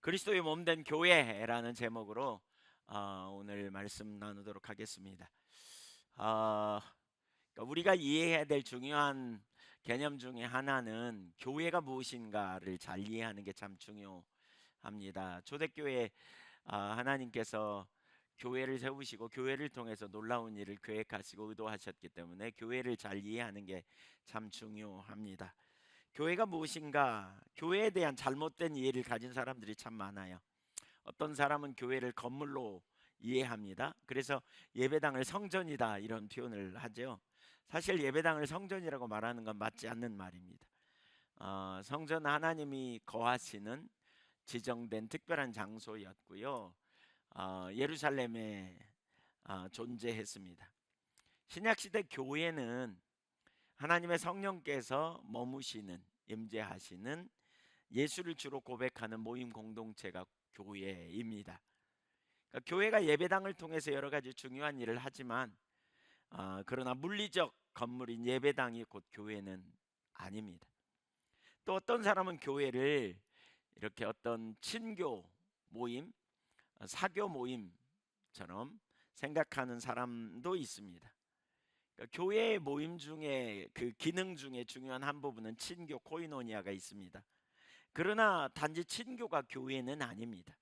그리스도의 몸된 교회라는 제목으로 오늘 말씀 나누도록 하겠습니다. 어, 우리가 이해해야 될 중요한 개념 중에 하나는 교회가 무엇인가를 잘 이해하는 게 참 중요합니다. 초대교회 하나님께서 교회를 세우시고 교회를 통해서 놀라운 일을 계획하시고 의도하셨기 때문에 교회를 잘 이해하는 게 참 중요합니다. 교회가 무엇인가? 교회에 대한 잘못된 이해를 가진 사람들이 참 많아요. 어떤 사람은 교회를 건물로 이해합니다. 그래서 예배당을 성전이다 이런 표현을 하죠. 사실 예배당을 성전이라고 말하는 건 맞지 않는 말입니다. 성전 하나님이 거하시는 지정된 특별한 장소였고요. 예루살렘에 존재했습니다. 신약시대 교회는 하나님의 성령께서 머무시는, 임재하시는, 예수를 주로 고백하는 모임 공동체가 교회입니다. 그러니까 교회가 예배당을 통해서 여러 가지 중요한 일을 하지만 그러나 물리적 건물인 예배당이 곧 교회는 아닙니다. 또 어떤 사람은 교회를 이렇게 어떤 친교 모임, 사교 모임처럼 생각하는 사람도 있습니다. 그러니까 교회의 모임 중에 그 기능 중에 중요한 한 부분은 친교 코이노니아가 있습니다. 그러나 단지 친교가 교회는 아닙니다.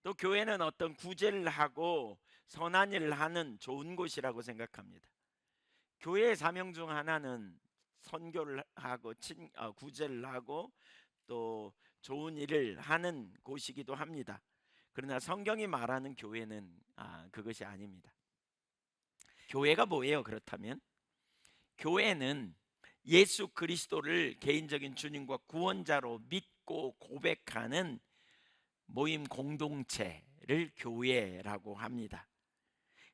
또 교회는 어떤 구제를 하고 선한 일을 하는 좋은 곳이라고 생각합니다. 교회의 사명 중 하나는 선교를 하고 구제를 하고 또 좋은 일을 하는 곳이기도 합니다. 그러나 성경이 말하는 교회는 그것이 아닙니다. 교회가 뭐예요? 그렇다면 교회는 예수 그리스도를 개인적인 주님과 구원자로 믿고 고백하는 모임 공동체를 교회라고 합니다.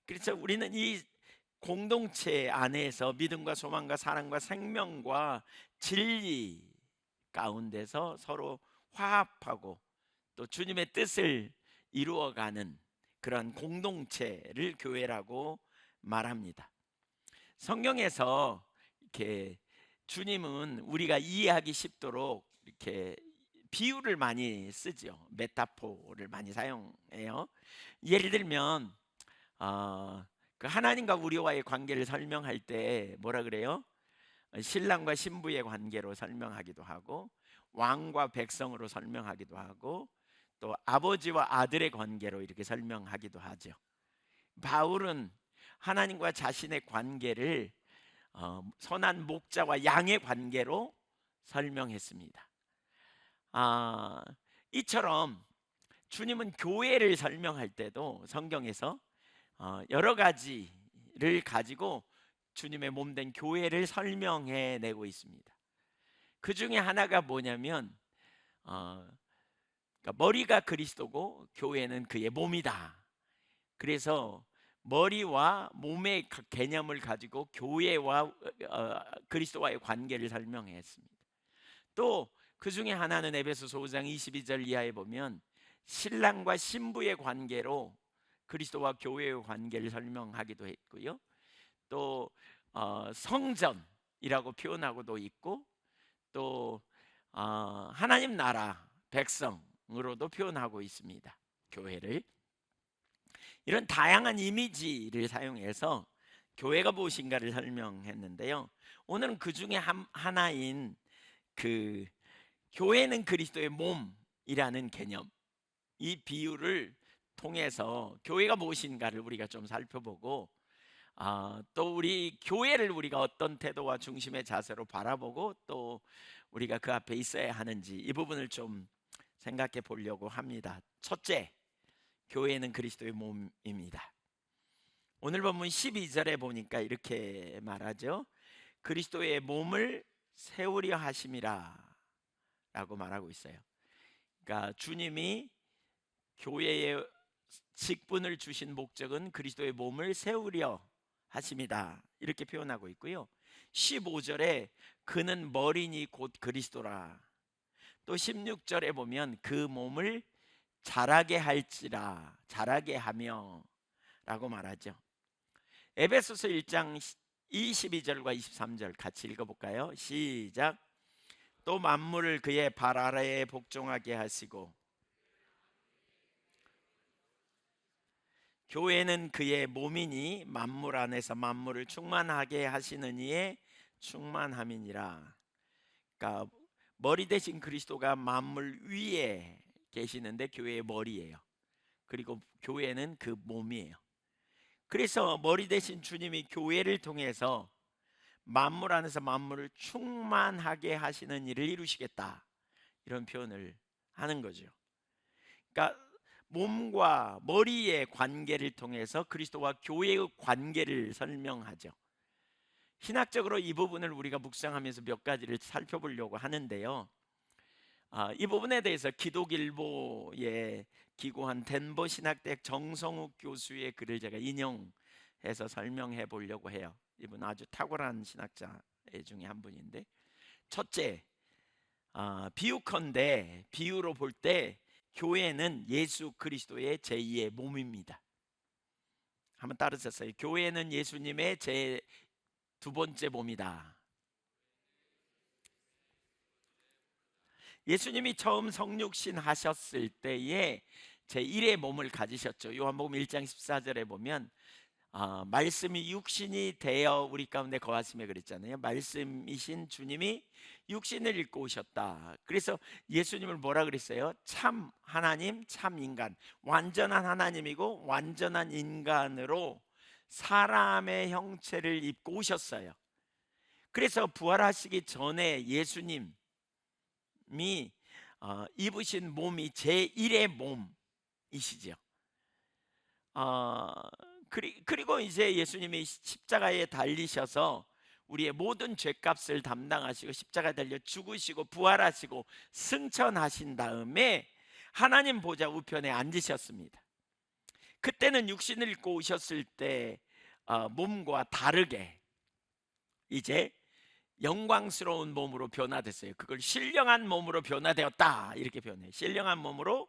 그래서 우리는 이 공동체 안에서 믿음과 소망과 사랑과 생명과 진리 가운데서 서로 화합하고 또 주님의 뜻을 이루어가는 그런 공동체를 교회라고 말합니다. 성경에서 이렇게 주님은 우리가 이해하기 쉽도록 이렇게 비유를 많이 쓰죠. 메타포를 많이 사용해요. 예를 들면 그 하나님과 우리와의 관계를 설명할 때 뭐라 그래요? 신랑과 신부의 관계로 설명하기도 하고 왕과 백성으로 설명하기도 하고 또 아버지와 아들의 관계로 이렇게 설명하기도 하죠. 바울은 하나님과 자신의 관계를 선한 목자와 양의 관계로 설명했습니다. 이처럼 주님은 교회를 설명할 때도 성경에서 여러 가지를 가지고 주님의 몸된 교회를 설명해 내고 있습니다. 그 중에 하나가 뭐냐면 그러니까 머리가 그리스도고 교회는 그의 몸이다. 그래서 머리와 몸의 개념을 가지고 교회와 그리스도와의 관계를 설명했습니다. 또 그 중에 하나는 에베소서 5장 22절 이하에 보면 신랑과 신부의 관계로 그리스도와 교회의 관계를 설명하기도 했고요. 또 성전이라고 표현하고도 있고 또 하나님 나라 백성으로도 표현하고 있습니다. 교회를 이런 다양한 이미지를 사용해서 교회가 무엇인가를 설명했는데요. 오늘은 그 중에 하나인 그 교회는 그리스도의 몸이라는 개념, 이 비유를 통해서 교회가 무엇인가를 우리가 좀 살펴보고 또 우리 교회를 우리가 어떤 태도와 중심의 자세로 바라보고 또 우리가 그 앞에 있어야 하는지 이 부분을 좀 생각해 보려고 합니다. 첫째, 교회는 그리스도의 몸입니다. 오늘 본문 12절에 보니까 이렇게 말하죠. 그리스도의 몸을 세우려 하심이라 라고 말하고 있어요. 그러니까 주님이 교회에 직분을 주신 목적은 그리스도의 몸을 세우려 하심이다 이렇게 표현하고 있고요. 15절에 그는 머리니 곧 그리스도라. 또 16절에 보면 그 몸을 자라게 할지라, 자라게 하며 라고 말하죠. 에베소서 1장 22절과 23절 같이 읽어볼까요? 시작. 또 만물을 그의 발 아래에 복종하게 하시고 교회는 그의 몸이니 만물 안에서 만물을 충만하게 하시는 이의 충만함이니라. 그러니까 머리 대신 그리스도가 만물 위에 계시는데 교회의 머리예요. 그리고 교회는 그 몸이에요. 그래서 머리 대신 주님이 교회를 통해서 만물 안에서 만물을 충만하게 하시는 일을 이루시겠다, 이런 표현을 하는 거죠. 그러니까 몸과 머리의 관계를 통해서 그리스도와 교회의 관계를 설명하죠. 신학적으로 이 부분을 우리가 묵상하면서 몇 가지를 살펴보려고 하는데요. 이 부분에 대해서 기독일보에 기고한 덴버 신학대학 정성욱 교수의 글을 제가 인용해서 설명해 보려고 해요. 이분 아주 탁월한 신학자 중에 한 분인데, 첫째, 비유컨대 비유로 볼 때 교회는 예수 그리스도의 제2의 몸입니다. 한번 따르셨어요. 교회는 예수님의 제 두 번째 몸이다. 예수님이 처음 성육신 하셨을 때에 제1의 몸을 가지셨죠. 요한복음 1장 14절에 보면 말씀이 육신이 되어 우리 가운데 거하시며 그랬잖아요. 말씀이신 주님이 육신을 입고 오셨다. 그래서 예수님을 뭐라 그랬어요? 참 하나님, 참 인간. 완전한 하나님이고 완전한 인간으로 사람의 형체를 입고 오셨어요. 그래서 부활하시기 전에 예수님이 입으신 몸이 제1의 몸이시죠. 그리고 이제 예수님이 십자가에 달리셔서 우리의 모든 죄값을 담당하시고 십자가에 달려 죽으시고 부활하시고 승천하신 다음에 하나님 보좌 우편에 앉으셨습니다. 그때는 육신을 입고 오셨을 때 몸과 다르게 이제 영광스러운 몸으로 변화됐어요. 그걸 신령한 몸으로 변화되었다, 이렇게 표현해요. 신령한 몸으로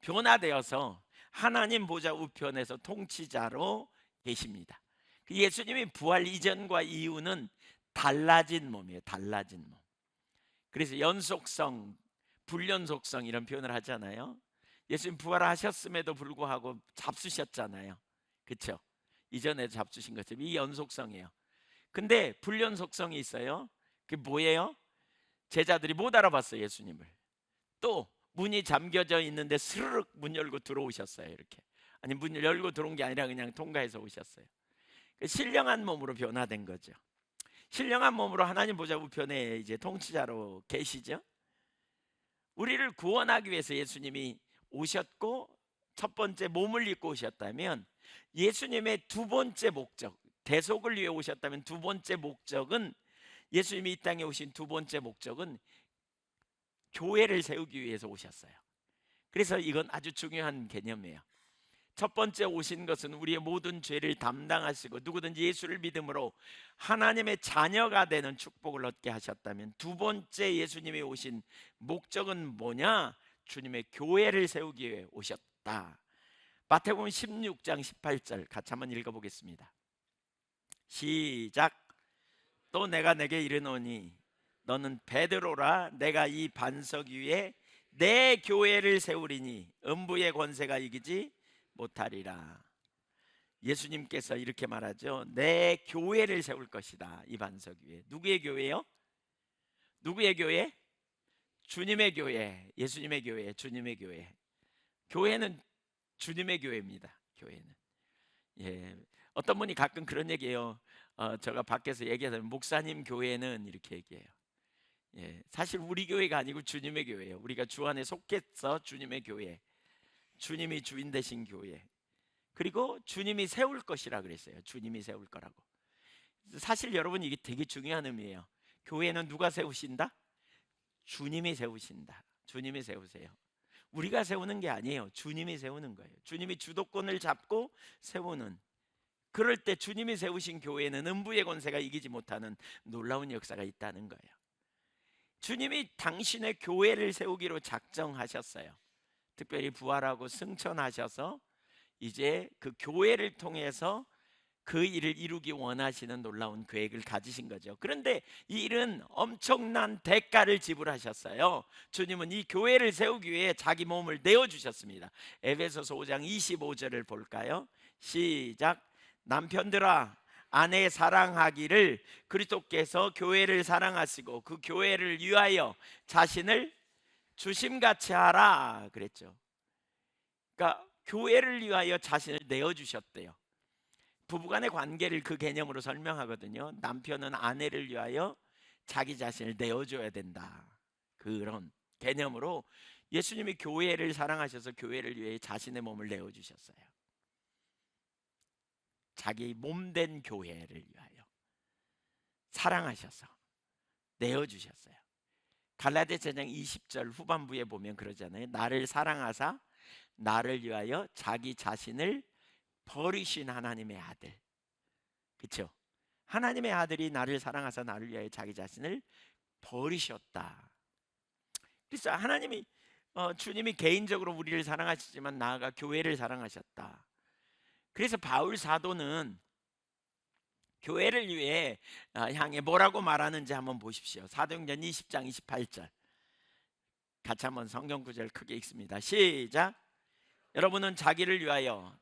변화되어서 하나님 보좌 우편에서 통치자로 계십니다. 예수님이 부활 이전과 이후는 달라진 몸이에요. 달라진 몸. 그래서 연속성, 불연속성 이런 표현을 하잖아요. 예수님 부활하셨음에도 불구하고 잡수셨잖아요. 그렇죠? 이전에 잡수신 것처럼 이 연속성이에요. 근데 불연속성이 있어요. 그게 뭐예요? 제자들이 못 알아봤어요, 예수님을. 또 문이 잠겨져 있는데 스르륵 문 열고 들어오셨어요. 이렇게. 아니, 문을 열고 들어온 게 아니라 그냥 통과해서 오셨어요. 신령한 몸으로 변화된 거죠. 신령한 몸으로 하나님 보좌 우편에 이제 통치자로 계시죠. 우리를 구원하기 위해서 예수님이 오셨고 첫 번째 몸을 입고 오셨다면, 예수님의 두 번째 목적, 대속을 위해 오셨다면 두 번째 목적은, 예수님이 이 땅에 오신 두 번째 목적은 교회를 세우기 위해서 오셨어요. 그래서 이건 아주 중요한 개념이에요. 첫 번째 오신 것은 우리의 모든 죄를 담당하시고 누구든지 예수를 믿음으로 하나님의 자녀가 되는 축복을 얻게 하셨다면, 두 번째 예수님이 오신 목적은 뭐냐? 주님의 교회를 세우기 위해 오셨다. 마태복음 16장 18절 같이 한번 읽어보겠습니다. 시작. 또 내가 내게 이르노니 너는 베드로라. 내가 이 반석 위에 내 교회를 세우리니 음부의 권세가 이기지 못하리라. 예수님께서 이렇게 말하죠. 내 교회를 세울 것이다. 이 반석 위에. 누구의 교회요? 누구의 교회? 주님의 교회. 예수님의 교회, 주님의 교회. 교회는 주님의 교회입니다. 교회는. 예. 어떤 분이 가끔 그런 얘기해요. 제가 밖에서 얘기하면 목사님 교회는 이렇게 얘기해요. 예. 사실 우리 교회가 아니고 주님의 교회예요. 우리가 주 안에 속해서 주님의 교회. 주님이 주인 되신 교회. 그리고 주님이 세울 것이라 그랬어요. 주님이 세울 거라고. 사실 여러분, 이게 되게 중요한 의미예요. 교회는 누가 세우신다? 주님이 세우신다. 주님이 세우세요. 우리가 세우는 게 아니에요. 주님이 세우는 거예요. 주님이 주도권을 잡고 세우는. 그럴 때 주님이 세우신 교회는 음부의 권세가 이기지 못하는 놀라운 역사가 있다는 거예요. 주님이 당신의 교회를 세우기로 작정하셨어요. 특별히 부활하고 승천하셔서 이제 그 교회를 통해서 그 일을 이루기 원하시는 놀라운 계획을 가지신 거죠. 그런데 이 일은 엄청난 대가를 지불하셨어요. 주님은 이 교회를 세우기 위해 자기 몸을 내어주셨습니다. 에베소서 5장 25절을 볼까요? 시작. 남편들아, 아내 사랑하기를 그리스도께서 교회를 사랑하시고 그 교회를 위하여 자신을 주심같이 하라 그랬죠. 그러니까 교회를 위하여 자신을 내어주셨대요. 부부간의 관계를 그 개념으로 설명하거든요. 남편은 아내를 위하여 자기 자신을 내어줘야 된다, 그런 개념으로 예수님이 교회를 사랑하셔서 교회를 위해 자신의 몸을 내어주셨어요. 자기 몸된 교회를 위하여 사랑하셔서 내어주셨어요. 갈라디아서 4장 20절 후반부에 보면 그러잖아요. 나를 사랑하사 나를 위하여 자기 자신을 버리신 하나님의 아들. 그렇죠? 하나님의 아들이 나를 사랑하사 나를 위하여 자기 자신을 버리셨다. 그래서 하나님이 주님이 개인적으로 우리를 사랑하시지만 나아가 교회를 사랑하셨다. 그래서 바울 사도는 교회를 위해 향해 뭐라고 말하는지 한번 보십시오. 사도행전 20장 28절 같이 한번 성경 구절 크게 읽습니다. 시작. 여러분은 자기를 위하여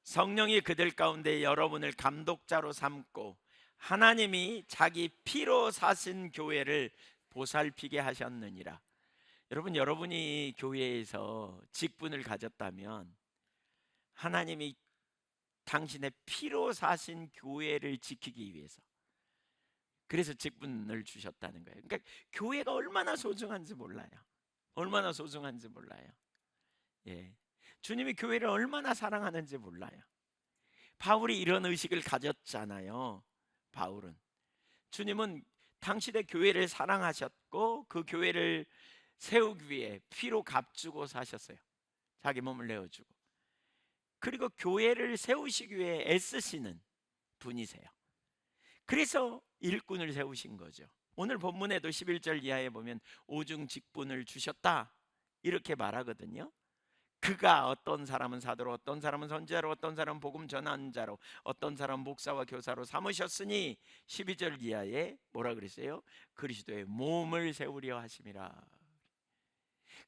성령이 그들 가운데 여러분을 감독자로 삼고 하나님이 자기 피로 사신 교회를 보살피게 하셨느니라. 여러분, 여러분이 교회에서 직분을 가졌다면 하나님이 당신의 피로 사신 교회를 지키기 위해서, 그래서 직분을 주셨다는 거예요. 그러니까 교회가 얼마나 소중한지 몰라요. 얼마나 소중한지 몰라요. 예. 주님이 교회를 얼마나 사랑하는지 몰라요. 바울이 이런 의식을 가졌잖아요. 바울은, 주님은 당신의 교회를 사랑하셨고 그 교회를 세우기 위해 피로 값주고 사셨어요. 자기 몸을 내어주고. 그리고 교회를 세우시기 위해 애쓰시는 분이세요. 그래서 일꾼을 세우신 거죠. 오늘 본문에도 11절 이하에 보면 오중 직분을 주셨다 이렇게 말하거든요. 그가 어떤 사람은 사도로, 어떤 사람은 선지자로, 어떤 사람은 복음 전하는 자로, 어떤 사람은 목사와 교사로 삼으셨으니 12절 이하에 뭐라 그랬어요? 그리스도의 몸을 세우려 하심이라.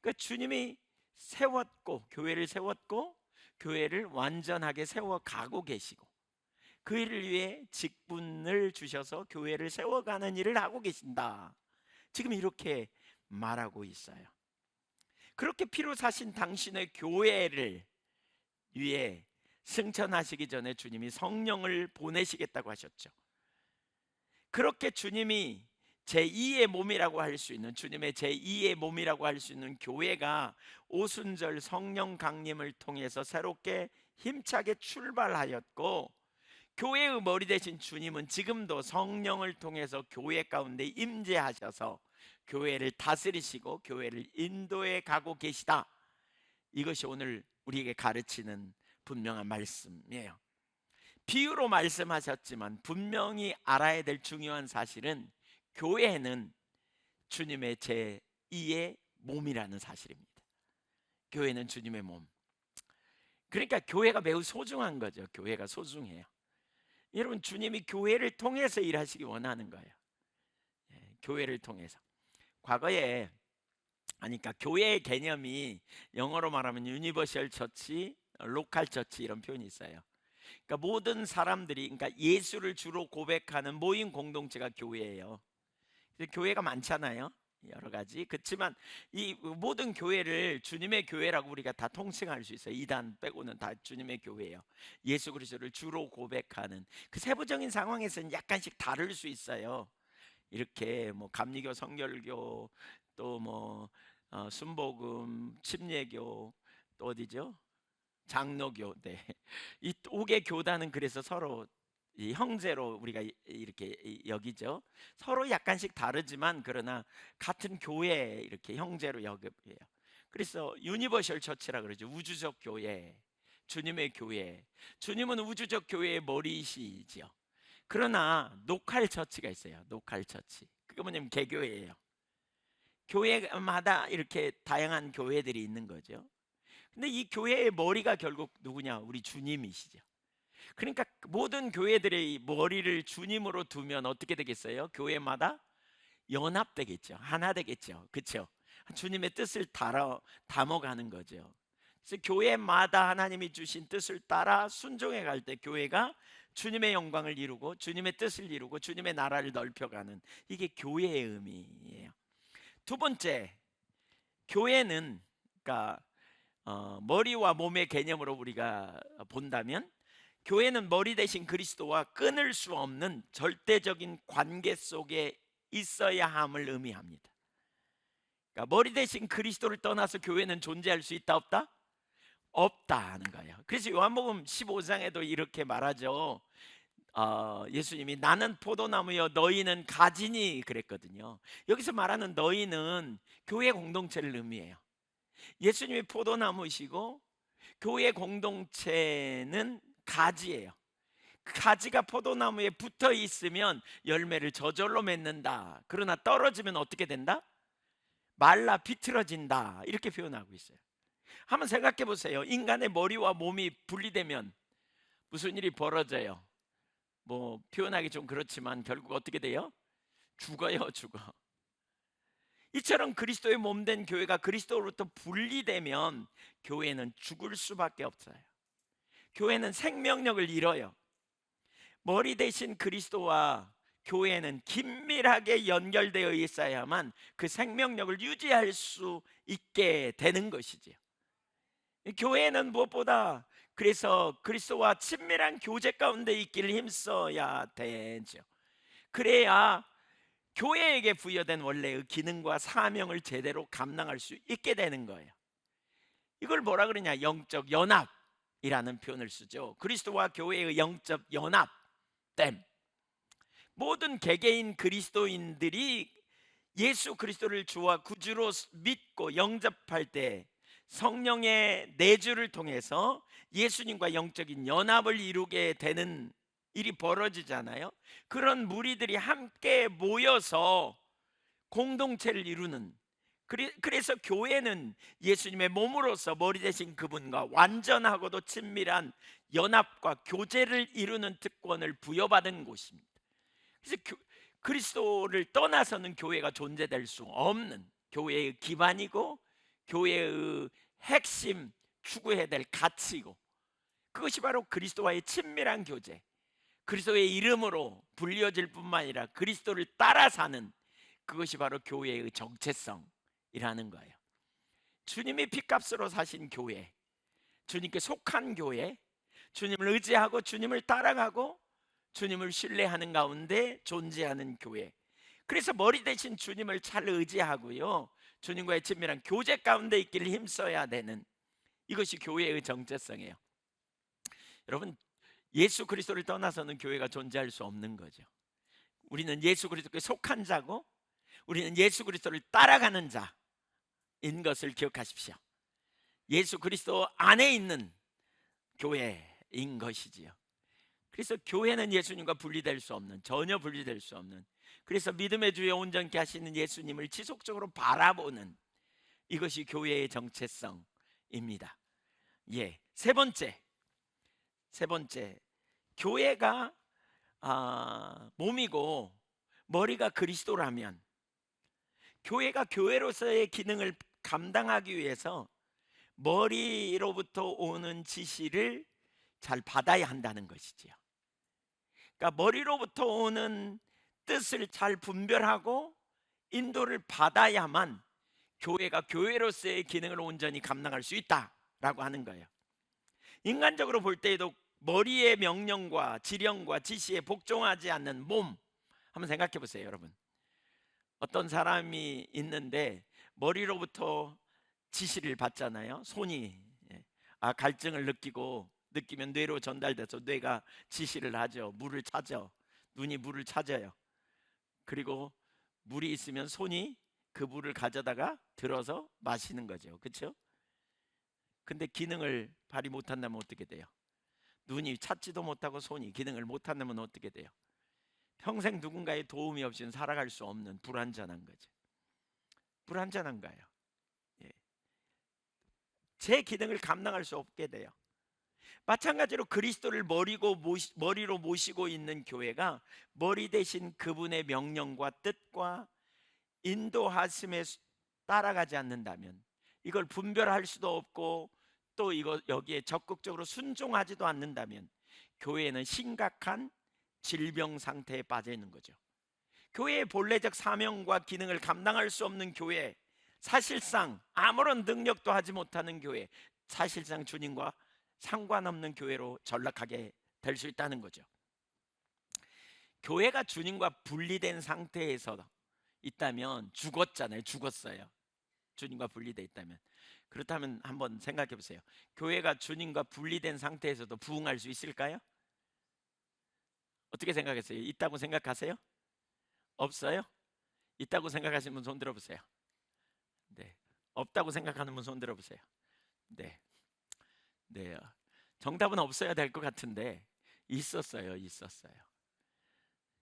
그러니까 주님이 세웠고, 교회를 세웠고 교회를 완전하게 세워가고 계시고 그 일을 위해 직분을 주셔서 교회를 세워가는 일을 하고 계신다, 지금 이렇게 말하고 있어요. 그렇게 피로 사신 당신의 교회를 위해 승천하시기 전에 주님이 성령을 보내시겠다고 하셨죠. 그렇게 주님이 제2의 몸이라고 할 수 있는, 주님의 제2의 몸이라고 할 수 있는 교회가 오순절 성령 강림을 통해서 새롭게 힘차게 출발하였고, 교회의 머리 되신 주님은 지금도 성령을 통해서 교회 가운데 임재하셔서 교회를 다스리시고 교회를 인도해 가고 계시다. 이것이 오늘 우리에게 가르치는 분명한 말씀이에요. 비유로 말씀하셨지만 분명히 알아야 될 중요한 사실은 교회는 주님의 제2의 몸이라는 사실입니다. 교회는 주님의 몸. 그러니까 교회가 매우 소중한 거죠. 교회가 소중해요. 여러분, 주님이 교회를 통해서 일하시기 원하는 거예요. 교회를 통해서. 과거에, 그러니까 교회의 개념이 영어로 말하면 유니버셜 처치, 로컬 처치 이런 표현이 있어요. 그러니까 모든 사람들이, 그러니까 예수를 주로 고백하는 모임 공동체가 교회예요. 교회가 많잖아요, 여러 가지. 그렇지만 이 모든 교회를 주님의 교회라고 우리가 다 통칭할 수 있어요. 이단 빼고는 다 주님의 교회예요. 예수 그리스도를 주로 고백하는. 그 세부적인 상황에서는 약간씩 다를 수 있어요. 이렇게 뭐 감리교, 성결교, 또 뭐 순복음, 침례교, 또 어디죠? 장로교. 네. 이 5개 교단은 그래서 서로 이 형제로 우리가 이렇게 여기죠. 서로 약간씩 다르지만 그러나 같은 교회, 이렇게 형제로 여겨요. 그래서 유니버셜 처치라 그러죠. 우주적 교회, 주님의 교회. 주님은 우주적 교회의 머리이시죠. 그러나 노칼 처치가 있어요. 노칼 처치. 그게 뭐냐면 개교회예요. 교회마다 이렇게 다양한 교회들이 있는 거죠. 근데 이 교회의 머리가 결국 누구냐? 우리 주님이시죠. 그러니까 모든 교회들의 머리를 주님으로 두면 어떻게 되겠어요? 교회마다 연합되겠죠. 하나 되겠죠. 그렇죠? 주님의 뜻을 담아가는 거죠. 그래서 교회마다 하나님이 주신 뜻을 따라 순종해 갈 때 교회가 주님의 영광을 이루고 주님의 뜻을 이루고 주님의 나라를 넓혀가는, 이게 교회의 의미예요. 두 번째, 교회는 그러니까 머리와 몸의 개념으로 우리가 본다면, 교회는 머리 대신 그리스도와 끊을 수 없는 절대적인 관계 속에 있어야 함을 의미합니다. 그러니까 머리 대신 그리스도를 떠나서 교회는 존재할 수 있다 없다? 없다 하는 거예요. 그래서 요한복음 15장에도 이렇게 말하죠. 예수님이 나는 포도나무여 너희는 가지니 그랬거든요. 여기서 말하는 너희는 교회 공동체를 의미해요. 예수님이 포도나무이시고 교회 공동체는 가지예요. 그 가지가 포도나무에 붙어 있으면 열매를 저절로 맺는다. 그러나 떨어지면 어떻게 된다? 말라 비틀어진다. 이렇게 표현하고 있어요. 한번 생각해 보세요. 인간의 머리와 몸이 분리되면 무슨 일이 벌어져요? 뭐 표현하기 좀 그렇지만 결국 어떻게 돼요? 죽어요, 죽어. 이처럼 그리스도의 몸된 교회가 그리스도로부터 분리되면 교회는 죽을 수밖에 없어요. 교회는 생명력을 잃어요. 머리 대신 그리스도와 교회는 긴밀하게 연결되어 있어야만 그 생명력을 유지할 수 있게 되는 것이지요. 교회는 무엇보다 그래서 그리스도와 친밀한 교제 가운데 있기를 힘써야 되죠. 그래야 교회에게 부여된 원래의 기능과 사명을 제대로 감당할 수 있게 되는 거예요. 이걸 뭐라 그러냐? 영적 연합이라는 표현을 쓰죠. 그리스도와 교회의 영적 연합됨. 모든 개개인 그리스도인들이 예수 그리스도를 주와 구주로 믿고 영접할 때 성령의 내주를 통해서 예수님과 영적인 연합을 이루게 되는 일이 벌어지잖아요. 그런 무리들이 함께 모여서 공동체를 이루는, 그래서 교회는 예수님의 몸으로서 머리 대신 그분과 완전하고도 친밀한 연합과 교제를 이루는 특권을 부여받은 곳입니다. 그래서 그리스도를 떠나서는 교회가 존재될 수 없는 교회의 기반이고 교회의 핵심 추구해야 될 가치이고, 그것이 바로 그리스도와의 친밀한 교제, 그리스도의 이름으로 불려질 뿐만 아니라 그리스도를 따라 사는, 그것이 바로 교회의 정체성이라는 거예요. 주님이 핏값으로 사신 교회, 주님께 속한 교회, 주님을 의지하고 주님을 따라가고 주님을 신뢰하는 가운데 존재하는 교회. 그래서 머리 대신 주님을 잘 의지하고요, 주님과의 친밀한 교제 가운데 있기를 힘써야 되는, 이것이 교회의 정체성이에요. 여러분, 예수 그리스도를 떠나서는 교회가 존재할 수 없는 거죠. 우리는 예수 그리스도께 속한 자고 우리는 예수 그리스도를 따라가는 자인 것을 기억하십시오. 예수 그리스도 안에 있는 교회인 것이지요. 그래서 교회는 예수님과 분리될 수 없는, 전혀 분리될 수 없는, 그래서 믿음의 주에 온전케 하시는 예수님을 지속적으로 바라보는, 이것이 교회의 정체성입니다. 예, 세 번째, 교회가 몸이고 머리가 그리스도라면 교회가 교회로서의 기능을 감당하기 위해서 머리로부터 오는 지시를 잘 받아야 한다는 것이지요. 그러니까 머리로부터 오는 뜻을 잘 분별하고 인도를 받아야만 교회가 교회로서의 기능을 온전히 감당할 수 있다라고 하는 거예요. 인간적으로 볼 때에도 머리의 명령과 지령과 지시에 복종하지 않는 몸, 한번 생각해 보세요, 여러분. 어떤 사람이 있는데 머리로부터 지시를 받잖아요. 손이 갈증을 느끼면 뇌로 전달돼서 뇌가 지시를 하죠. 물을 찾아, 눈이 물을 찾아요. 그리고 물이 있으면 손이 그 물을 가져다가 들어서 마시는 거죠. 그렇죠? 근데 기능을 발휘 못한다면 어떻게 돼요? 눈이 찾지도 못하고 손이 기능을 못한다면 어떻게 돼요? 평생 누군가의 도움이 없이는 살아갈 수 없는 불완전한 거죠. 불완전한 거예요. 예. 제 기능을 감당할 수 없게 돼요. 마찬가지로 그리스도를 머리로 모시고 있는 교회가 머리 대신 그분의 명령과 뜻과 인도하심에 따라가지 않는다면, 이걸 분별할 수도 없고 또 여기에 적극적으로 순종하지도 않는다면 교회는 심각한 질병 상태에 빠져 있는 거죠. 교회의 본래적 사명과 기능을 감당할 수 없는 교회, 사실상 아무런 능력도 하지 못하는 교회, 사실상 주님과 상관없는 교회로 전락하게 될 수 있다는 거죠. 교회가 주님과 분리된 상태에서 있다면 죽었잖아요. 죽었어요. 주님과 분리되어 있다면. 그렇다면 한번 생각해 보세요. 교회가 주님과 분리된 상태에서도 부흥할 수 있을까요? 어떻게 생각하세요? 있다고 생각하세요? 없어요? 있다고 생각하시는 분 손 들어보세요. 네. 없다고 생각하는 분 손 들어보세요. 네. 네. 정답은 없어야 될 것 같은데 있었어요.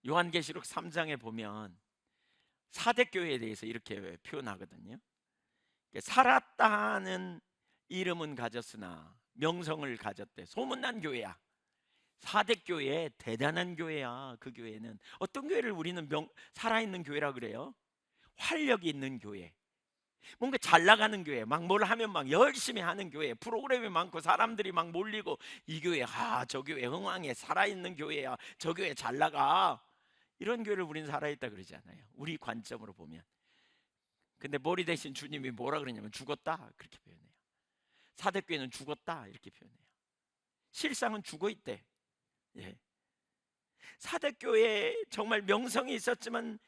요한계시록 3장에 보면 사대교회에 대해서 이렇게 표현하거든요. 살았다는 이름은 가졌으나 명성을 가졌대. 소문난 교회야. 사대교회 대단한 교회야. 그 교회는 어떤 교회를 우리는 살아있는 교회라 그래요? 활력이 있는 교회, 뭔가 잘 나가는 교회, 막 뭘 하면 막 열심히 하는 교회, 프로그램이 많고 사람들이 막 몰리고, 이 교회 저 교회 흥왕해, 살아있는 교회야, 저 교회 잘 나가, 이런 교회를 우리는 살아있다 그러잖아요, 우리 관점으로 보면. 근데 머리 대신 주님이 뭐라 그러냐면 죽었다, 그렇게 표현해요. 사대교회는 죽었다, 이렇게 표현해요. 실상은 죽어 있대. 예. 사대교회 정말 명성이 있었지만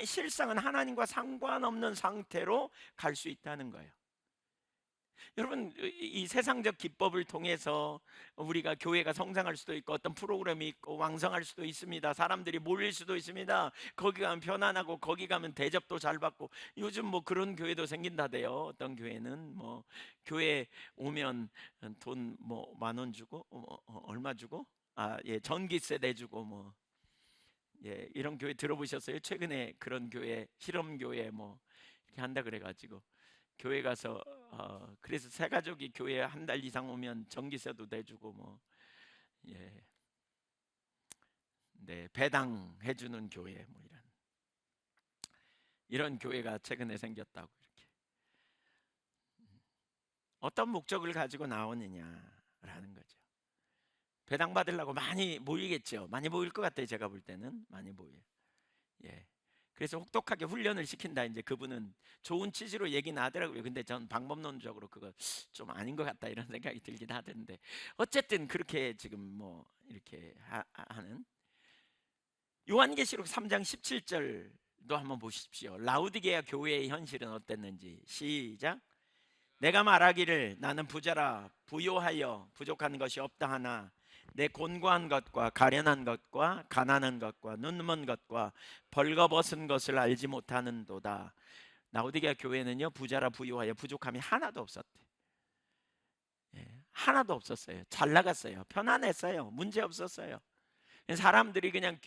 실상은 하나님과 상관없는 상태로 갈 수 있다는 거예요. 여러분, 이 세상적 기법을 통해서 우리가 교회가 성장할 수도 있고 어떤 프로그램이 있고 왕성할 수도 있습니다. 사람들이 몰릴 수도 있습니다. 거기 가면 편안하고 거기 가면 대접도 잘 받고, 요즘 뭐 그런 교회도 생긴다대요. 어떤 교회는 뭐 교회 오면 돈 뭐 10,000원 주고 얼마 주고 전기세 내주고 뭐 이런 교회 들어보셨어요? 최근에 그런 교회, 실험 교회 뭐 이렇게 한다 그래가지고 교회 가서 그래서 새 가족이 교회 한 달 이상 오면 전기세도 내주고 뭐 배당 해주는 교회 뭐 이런 교회가 최근에 생겼다고. 이렇게 어떤 목적을 가지고 나오느냐라는 거죠. 배당 받으려고 많이 모이겠죠. 많이 모일 것 같아요. 제가 볼 때는 많이 모여요. 그래서 혹독하게 훈련을 시킨다, 이제 그분은 좋은 취지로 얘기는 하더라고요. 근데 전 방법론적으로 그거 좀 아닌 것 같다, 이런 생각이 들긴 하던데, 어쨌든 그렇게 지금 뭐 이렇게 하는 요한계시록 3장 17절도 한번 보십시오. 라우디게아 교회의 현실은 어땠는지. 시작. 내가 말하기를 나는 부자라 부요하여 부족한 것이 없다 하나 내 곤고한 것과 가련한 것과 가난한 것과 눈먼 것과 벌거벗은 것을 알지 못하는도다. 라우디게아 교회는요, 부자라 부요하여 부족함이 하나도 없었대. 하나도 없었어요. 잘 나갔어요. 편안했어요. 문제 없었어요. 사람들이 그냥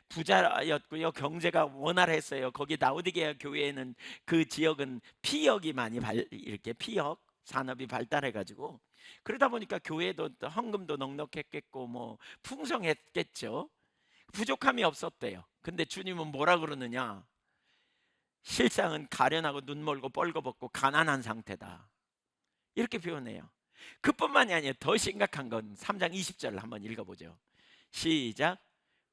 부자였고요, 경제가 원활했어요. 거기 라우디게아 교회에는 그 지역은 피역이 많이 이렇게 피역 산업이 발달해가지고, 그러다 보니까 교회도 헌금도 넉넉했겠고 뭐 풍성했겠죠. 부족함이 없었대요. 근데 주님은 뭐라 그러느냐? 실상은 가련하고 눈멀고 뻘거벗고 가난한 상태다, 이렇게 표현해요. 그뿐만이 아니에요. 더 심각한 건 3장 20절 한번 읽어보죠. 시작.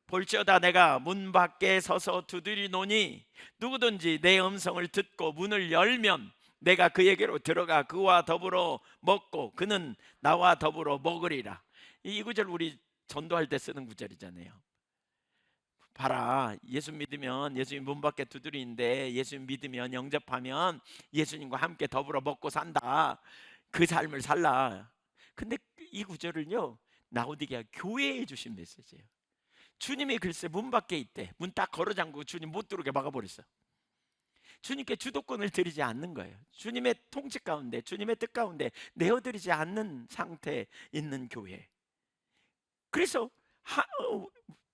볼지어다 내가 문 밖에 서서 두드리노니 누구든지 내 음성을 듣고 문을 열면 내가 그에게로 들어가 그와 더불어 먹고 그는 나와 더불어 먹으리라. 이 구절 우리 전도할 때 쓰는 구절이잖아요. 봐라, 예수 믿으면, 예수님 문 밖에 두드리는데 예수 믿으면, 영접하면 예수님과 함께 더불어 먹고 산다, 그 삶을 살라. 근데 이 구절을요, 라우디게아 교회에 주신 메시지예요. 주님이 글쎄 문 밖에 있대. 문 딱 걸어 잠그고 주님 못 들어오게 막아버렸어. 주님께 주도권을 드리지 않는 거예요. 주님의 통치 가운데, 주님의 뜻 가운데 내어드리지 않는 상태에 있는 교회. 그래서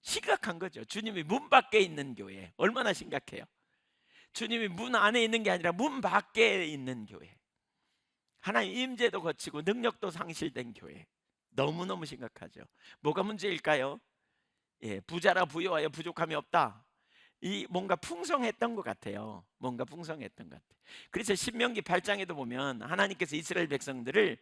심각한 거죠. 주님이 문 밖에 있는 교회, 얼마나 심각해요. 주님이 문 안에 있는 게 아니라 문 밖에 있는 교회. 하나님 임재도 거치고 능력도 상실된 교회, 너무너무 심각하죠. 뭐가 문제일까요? 예, 부자라 부유하여 부족함이 없다. 이 뭔가 풍성했던 것 같아요. 뭔가 풍성했던 것 같아요. 그래서 신명기 8장에도 보면 하나님께서 이스라엘 백성들을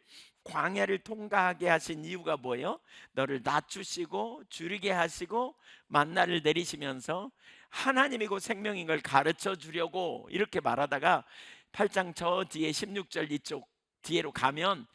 광야를 통과하게 하신 이유가 뭐예요? 너를 낮추시고 줄이게 하시고 만나를 내리시면서 하나님이 고 생명인 걸 가르쳐 주려고 이렇게 말하다가 8장 저 뒤에 16절 이쪽 뒤에로 가면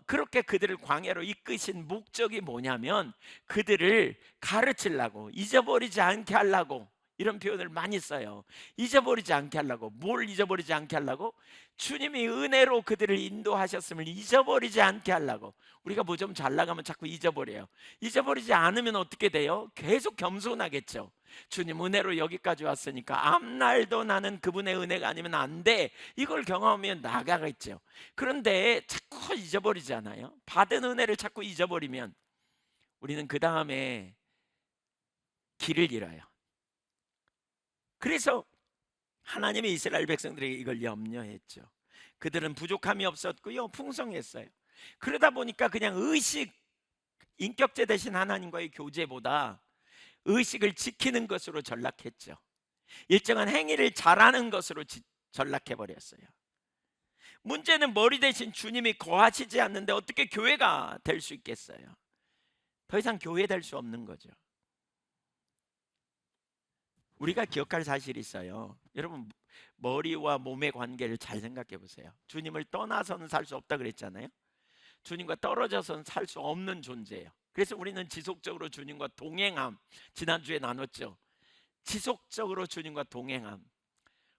그렇게 그들을 광야로 이끄신 목적이 뭐냐면 그들을 가르치려고, 잊어버리지 않게 하려고 이런 표현을 많이 써요. 잊어버리지 않게 하려고. 뭘 잊어버리지 않게 하려고? 주님이 은혜로 그들을 인도하셨음을 잊어버리지 않게 하려고. 우리가 뭐 좀 잘 나가면 자꾸 잊어버려요. 잊어버리지 않으면 어떻게 돼요? 계속 겸손하겠죠. 주님 은혜로 여기까지 왔으니까 앞날도 나는 그분의 은혜가 아니면 안 돼, 이걸 경험하면 나가겠죠. 그런데 자꾸 잊어버리잖아요. 받은 은혜를 자꾸 잊어버리면 우리는 그 다음에 길을 잃어요. 그래서 하나님이 이스라엘 백성들에게 이걸 염려했죠. 그들은 부족함이 없었고요, 풍성했어요. 그러다 보니까 그냥 의식, 인격제 대신 하나님과의 교제보다 의식을 지키는 것으로 전락했죠. 일정한 행위를 잘하는 것으로 전락해 버렸어요. 문제는 머리 대신 주님이 거하시지 않는데 어떻게 교회가 될 수 있겠어요? 더 이상 교회 될 수 없는 거죠. 우리가 기억할 사실이 있어요. 여러분, 머리와 몸의 관계를 잘 생각해 보세요. 주님을 떠나서는 살 수 없다 그랬잖아요. 주님과 떨어져서는 살 수 없는 존재예요. 그래서 우리는 지속적으로 주님과 동행함, 지난주에 나눴죠. 지속적으로 주님과 동행함.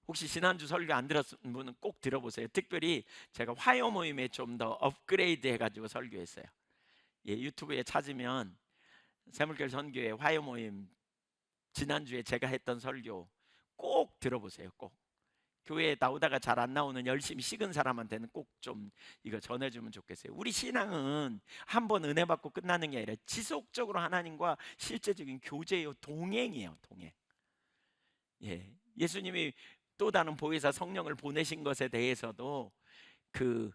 혹시 지난주 설교 안 들었은 분은 꼭 들어보세요. 특별히 제가 화요 모임에 좀 더 업그레이드 해가지고 설교했어요. 예, 유튜브에 찾으면 새물결 선교회 화요 모임 지난주에 제가 했던 설교 꼭 들어보세요. 꼭 교회에 나오다가 잘 안 나오는 열심히 식은 사람한테는 꼭 좀 이거 전해주면 좋겠어요. 우리 신앙은 한번 은혜 받고 끝나는 게 아니라 지속적으로 하나님과 실제적인 교제요, 동행이에요. 동행. 예, 예수님이 또 다른 보혜사 성령을 보내신 것에 대해서도 그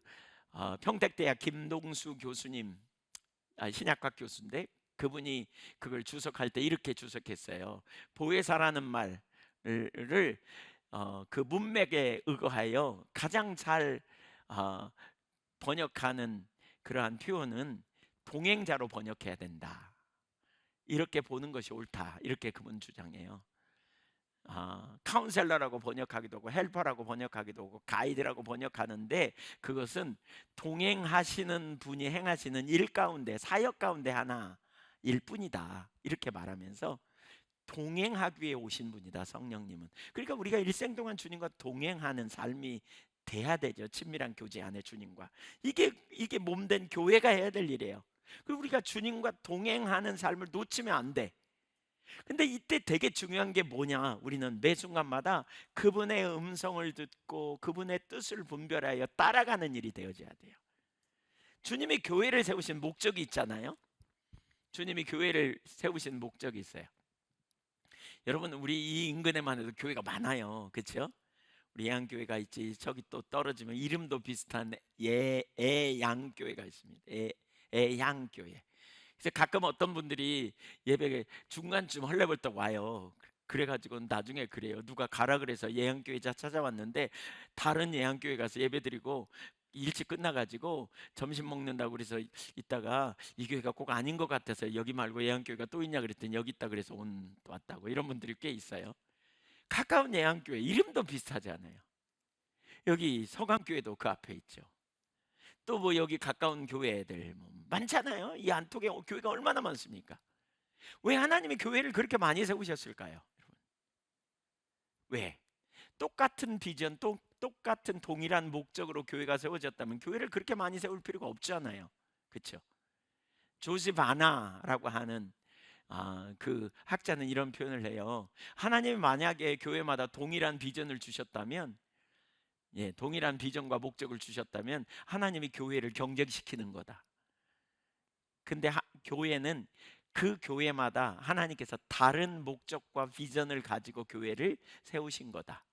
평택대학 김동수 교수님, 신약학 교수인데 그분이 그걸 주석할 때 이렇게 주석했어요. 보혜사라는 말을 그 문맥에 의거하여 가장 잘 번역하는 그러한 표현은 동행자로 번역해야 된다, 이렇게 보는 것이 옳다, 이렇게 그분 주장해요. 카운셀러라고 번역하기도 하고 헬퍼라고 번역하기도 하고 가이드라고 번역하는데 그것은 동행하시는 분이 행하시는 일 가운데, 사역 가운데 하나일 뿐이다, 이렇게 말하면서 동행하기 위해 오신 분이다, 성령님은. 그러니까 우리가 일생 동안 주님과 동행하는 삶이 돼야 되죠. 친밀한 교제 안에 주님과. 이게 몸된 교회가 해야 될 일이에요. 그리고 우리가 주님과 동행하는 삶을 놓치면 안 돼. 근데 이때 되게 중요한 게 뭐냐? 우리는 매 순간마다 그분의 음성을 듣고 그분의 뜻을 분별하여 따라가는 일이 되어져야 돼요. 주님이 교회를 세우신 목적이 있잖아요. 주님이 교회를 세우신 목적이 있어요. 여러분, 우리 이 인근에만 해도 교회가 많아요. 그렇죠? 우리 예양교회가 있지. 저기 또 떨어지면 이름도 비슷한 애양교회가 있습니다. 애양교회. 그래서 가끔 어떤 분들이 예배 중간쯤 헐레벌떡 와요. 그래가지고 나중에 그래요. 누가 가라 그래서 예양교회 찾아왔는데 다른 예양교회 가서 예배드리고 일찍 끝나가지고 점심 먹는다고 그래서 있다가 이 교회가 꼭 아닌 것 같아서 여기 말고 예양교회가 또 있냐 그랬더니 여기 있다 그래서 또 왔다고, 이런 분들이 꽤 있어요. 가까운 예양교회 이름도 비슷하지 않아요? 여기 서강교회도 그 앞에 있죠. 또 뭐 여기 가까운 교회들 뭐 많잖아요. 이 안쪽에 교회가 얼마나 많습니까? 왜 하나님이 교회를 그렇게 많이 세우셨을까요? 여러분, 왜? 똑같은 비전, 똑같은 동일한 목적으로 교회가 세워졌다면 교회를 그렇게 많이 세울 필요가 없잖아요. 그렇죠? 조지 바나라고 하는 그 학자는 이런 표현을 해요. 하나님이 만약에 교회마다 동일한 비전을 주셨다면, 예, 동일한 비전과 목적을 주셨다면 하나님이 교회를 경쟁시키는 거다. 근데 교회는 그 교회마다 하나님께서 다른 목적과 비전을 가지고 교회를 세우신 거다.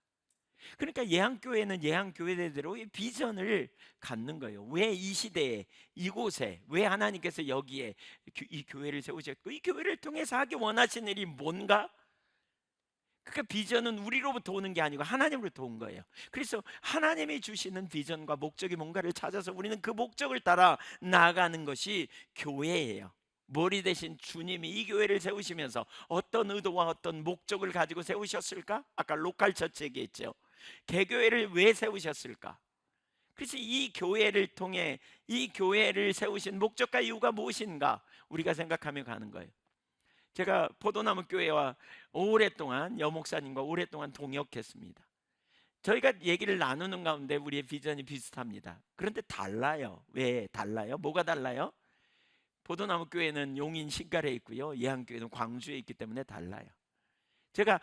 그러니까 예한교회는 예한교회대로 이 비전을 갖는 거예요. 왜 이 시대에 이곳에 왜 하나님께서 여기에 이 교회를 세우셨고 이 교회를 통해서 하기 원하시는 일이 뭔가? 그러니까 비전은 우리로부터 오는 게 아니고 하나님으로부터 온 거예요. 그래서 하나님이 주시는 비전과 목적이 뭔가를 찾아서 우리는 그 목적을 따라 나아가는 것이 교회예요. 머리 대신 주님이 이 교회를 세우시면서 어떤 의도와 어떤 목적을 가지고 세우셨을까? 아까 로컬 처치 얘기했죠. 개교회를 왜 세우셨을까? 그래서 이 교회를 통해 이 교회를 세우신 목적과 이유가 무엇인가 우리가 생각하며 가는 거예요. 제가 포도나무 교회와 오랫동안 여목사님과 오랫동안 동역했습니다. 저희가 얘기를 나누는 가운데 우리의 비전이 비슷합니다. 그런데 달라요. 왜 달라요? 뭐가 달라요? 포도나무 교회는 용인 신갈에 있고요, 예한교회는 광주에 있기 때문에 달라요. 제가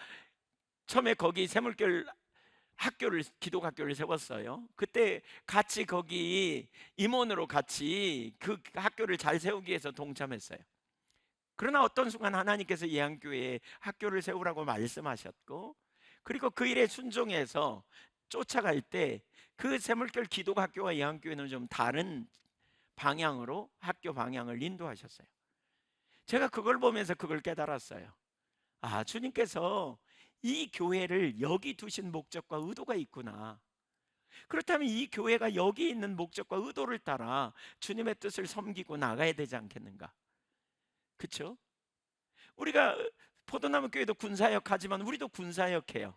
처음에 거기 샘물결 학교를 기독학교를 세웠어요. 그때 같이 거기 임원으로 같이 그 학교를 잘 세우기 위해서 동참했어요. 그러나 어떤 순간 하나님께서 예한교회에 학교를 세우라고 말씀하셨고, 그리고 그 일에 순종해서 쫓아갈 때 그 샘물결 기독학교와 예한교회는 좀 다른 방향으로 학교 방향을 인도하셨어요. 제가 그걸 보면서 그걸 깨달았어요. 아, 주님께서 이 교회를 여기 두신 목적과 의도가 있구나. 그렇다면 이 교회가 여기 있는 목적과 의도를 따라 주님의 뜻을 섬기고 나가야 되지 않겠는가? 그렇죠? 우리가 포도나무 교회도 군사역 하지만 우리도 군사역 해요.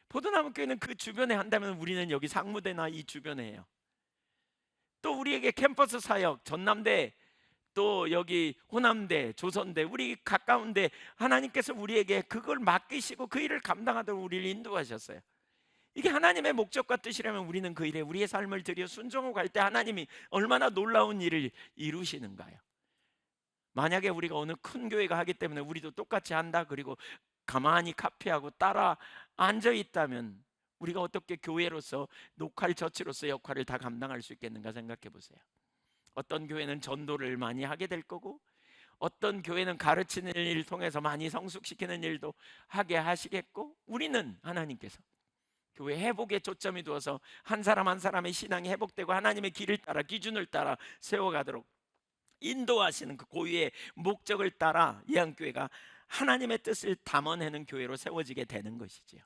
포도나무 교회는 그 주변에 한다면 우리는 여기 상무대나 이 주변에 해요. 또 우리에게 캠퍼스 사역, 전남대, 또 여기 호남대, 조선대, 우리 가까운데 하나님께서 우리에게 그걸 맡기시고 그 일을 감당하도록 우리를 인도하셨어요. 이게 하나님의 목적과 뜻이라면 우리는 그 일에 우리의 삶을 들여 순종하고 갈 때 하나님이 얼마나 놀라운 일을 이루시는가요? 만약에 우리가 어느 큰 교회가 하기 때문에 우리도 똑같이 한다, 그리고 가만히 카피하고 따라 앉아 있다면 우리가 어떻게 교회로서 녹할 저치로서 역할을 다 감당할 수 있겠는가 생각해 보세요. 어떤 교회는 전도를 많이 하게 될 거고, 어떤 교회는 가르치는 일을 통해서 많이 성숙시키는 일도 하게 하시겠고, 우리는 하나님께서 교회 회복에 초점이 두어서 한 사람 한 사람의 신앙이 회복되고 하나님의 길을 따라 기준을 따라 세워가도록 인도하시는 그 고유의 목적을 따라 예한교회가 하나님의 뜻을 담아내는 교회로 세워지게 되는 것이지요.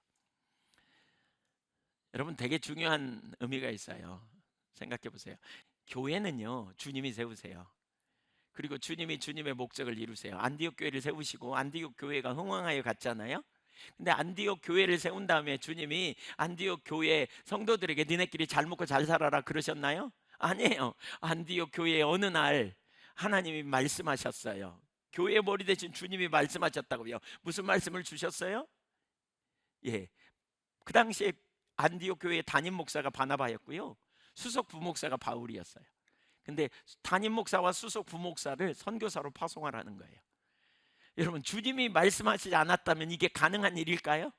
여러분, 되게 중요한 의미가 있어요. 생각해 보세요. 교회는요, 주님이 세우세요. 그리고 주님이 주님의 목적을 이루세요. 안디옥 교회를 세우시고 안디옥 교회가 흥왕하여 갔잖아요. 근데 안디옥 교회를 세운 다음에 주님이 안디옥 교회 성도들에게 니네끼리 잘 먹고 잘 살아라 그러셨나요? 아니에요. 안디옥 교회의 어느 날 하나님이 말씀하셨어요. 교회의 머리 대신 주님이 말씀하셨다고요. 무슨 말씀을 주셨어요? 예, 그 당시에 안디옥 교회의 담임 목사가 바나바였고요, 수석 부목사가 바울이었어요. 근데 담임 목사와 수석 부목사를 선교사로 파송하라는 거예요. 여러분, 주님이 말씀하시지 않았다면 이게 가능한 일일까요?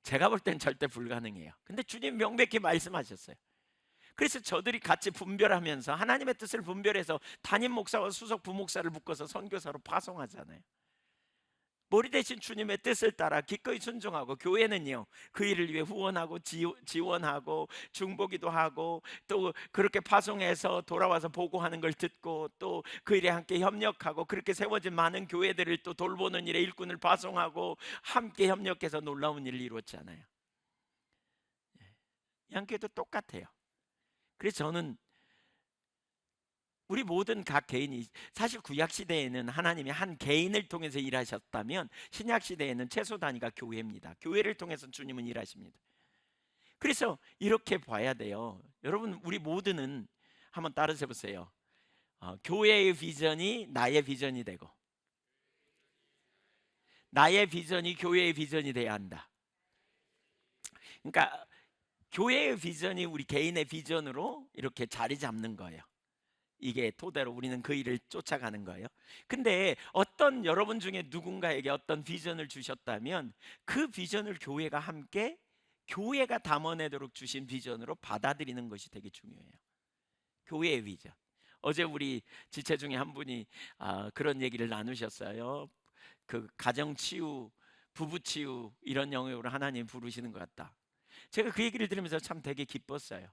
제가 볼 땐 절대 불가능해요. 근데 주님 명백히 말씀하셨어요. 그래서 저들이 같이 분별하면서 하나님의 뜻을 분별해서 담임 목사와 수석 부목사를 묶어서 선교사로 파송하잖아요. 머리 대신 주님의 뜻을 따라 기꺼이 순종하고, 교회는요 그 일을 위해 후원하고 지원하고 중보기도 하고, 또 그렇게 파송해서 돌아와서 보고하는 걸 듣고 또 그 일에 함께 협력하고, 그렇게 세워진 많은 교회들을 또 돌보는 일에 일꾼을 파송하고 함께 협력해서 놀라운 일을 이루었잖아요. 양교회도 똑같아요. 그래서 저는 우리 모든 각 개인이, 사실 구약 시대에는 하나님이 한 개인을 통해서 일하셨다면 신약 시대에는 최소 단위가 교회입니다. 교회를 통해서 주님은 일하십니다. 그래서 이렇게 봐야 돼요. 여러분, 우리 모두는 한번 따라서 해보세요. 교회의 비전이 나의 비전이 되고, 나의 비전이 교회의 비전이 돼야 한다. 그러니까 교회의 비전이 우리 개인의 비전으로 이렇게 자리 잡는 거예요. 이게 토대로 우리는 그 일을 쫓아가는 거예요. 근데 어떤 여러분 중에 누군가에게 어떤 비전을 주셨다면 그 비전을 교회가 함께, 교회가 담아내도록 주신 비전으로 받아들이는 것이 되게 중요해요. 교회의 비전. 어제 우리 지체 중에 한 분이 그런 얘기를 나누셨어요. 그 가정 치유, 부부 치유 이런 영역으로 하나님 부르시는 것 같다. 제가 그 얘기를 들으면서 참 되게 기뻤어요.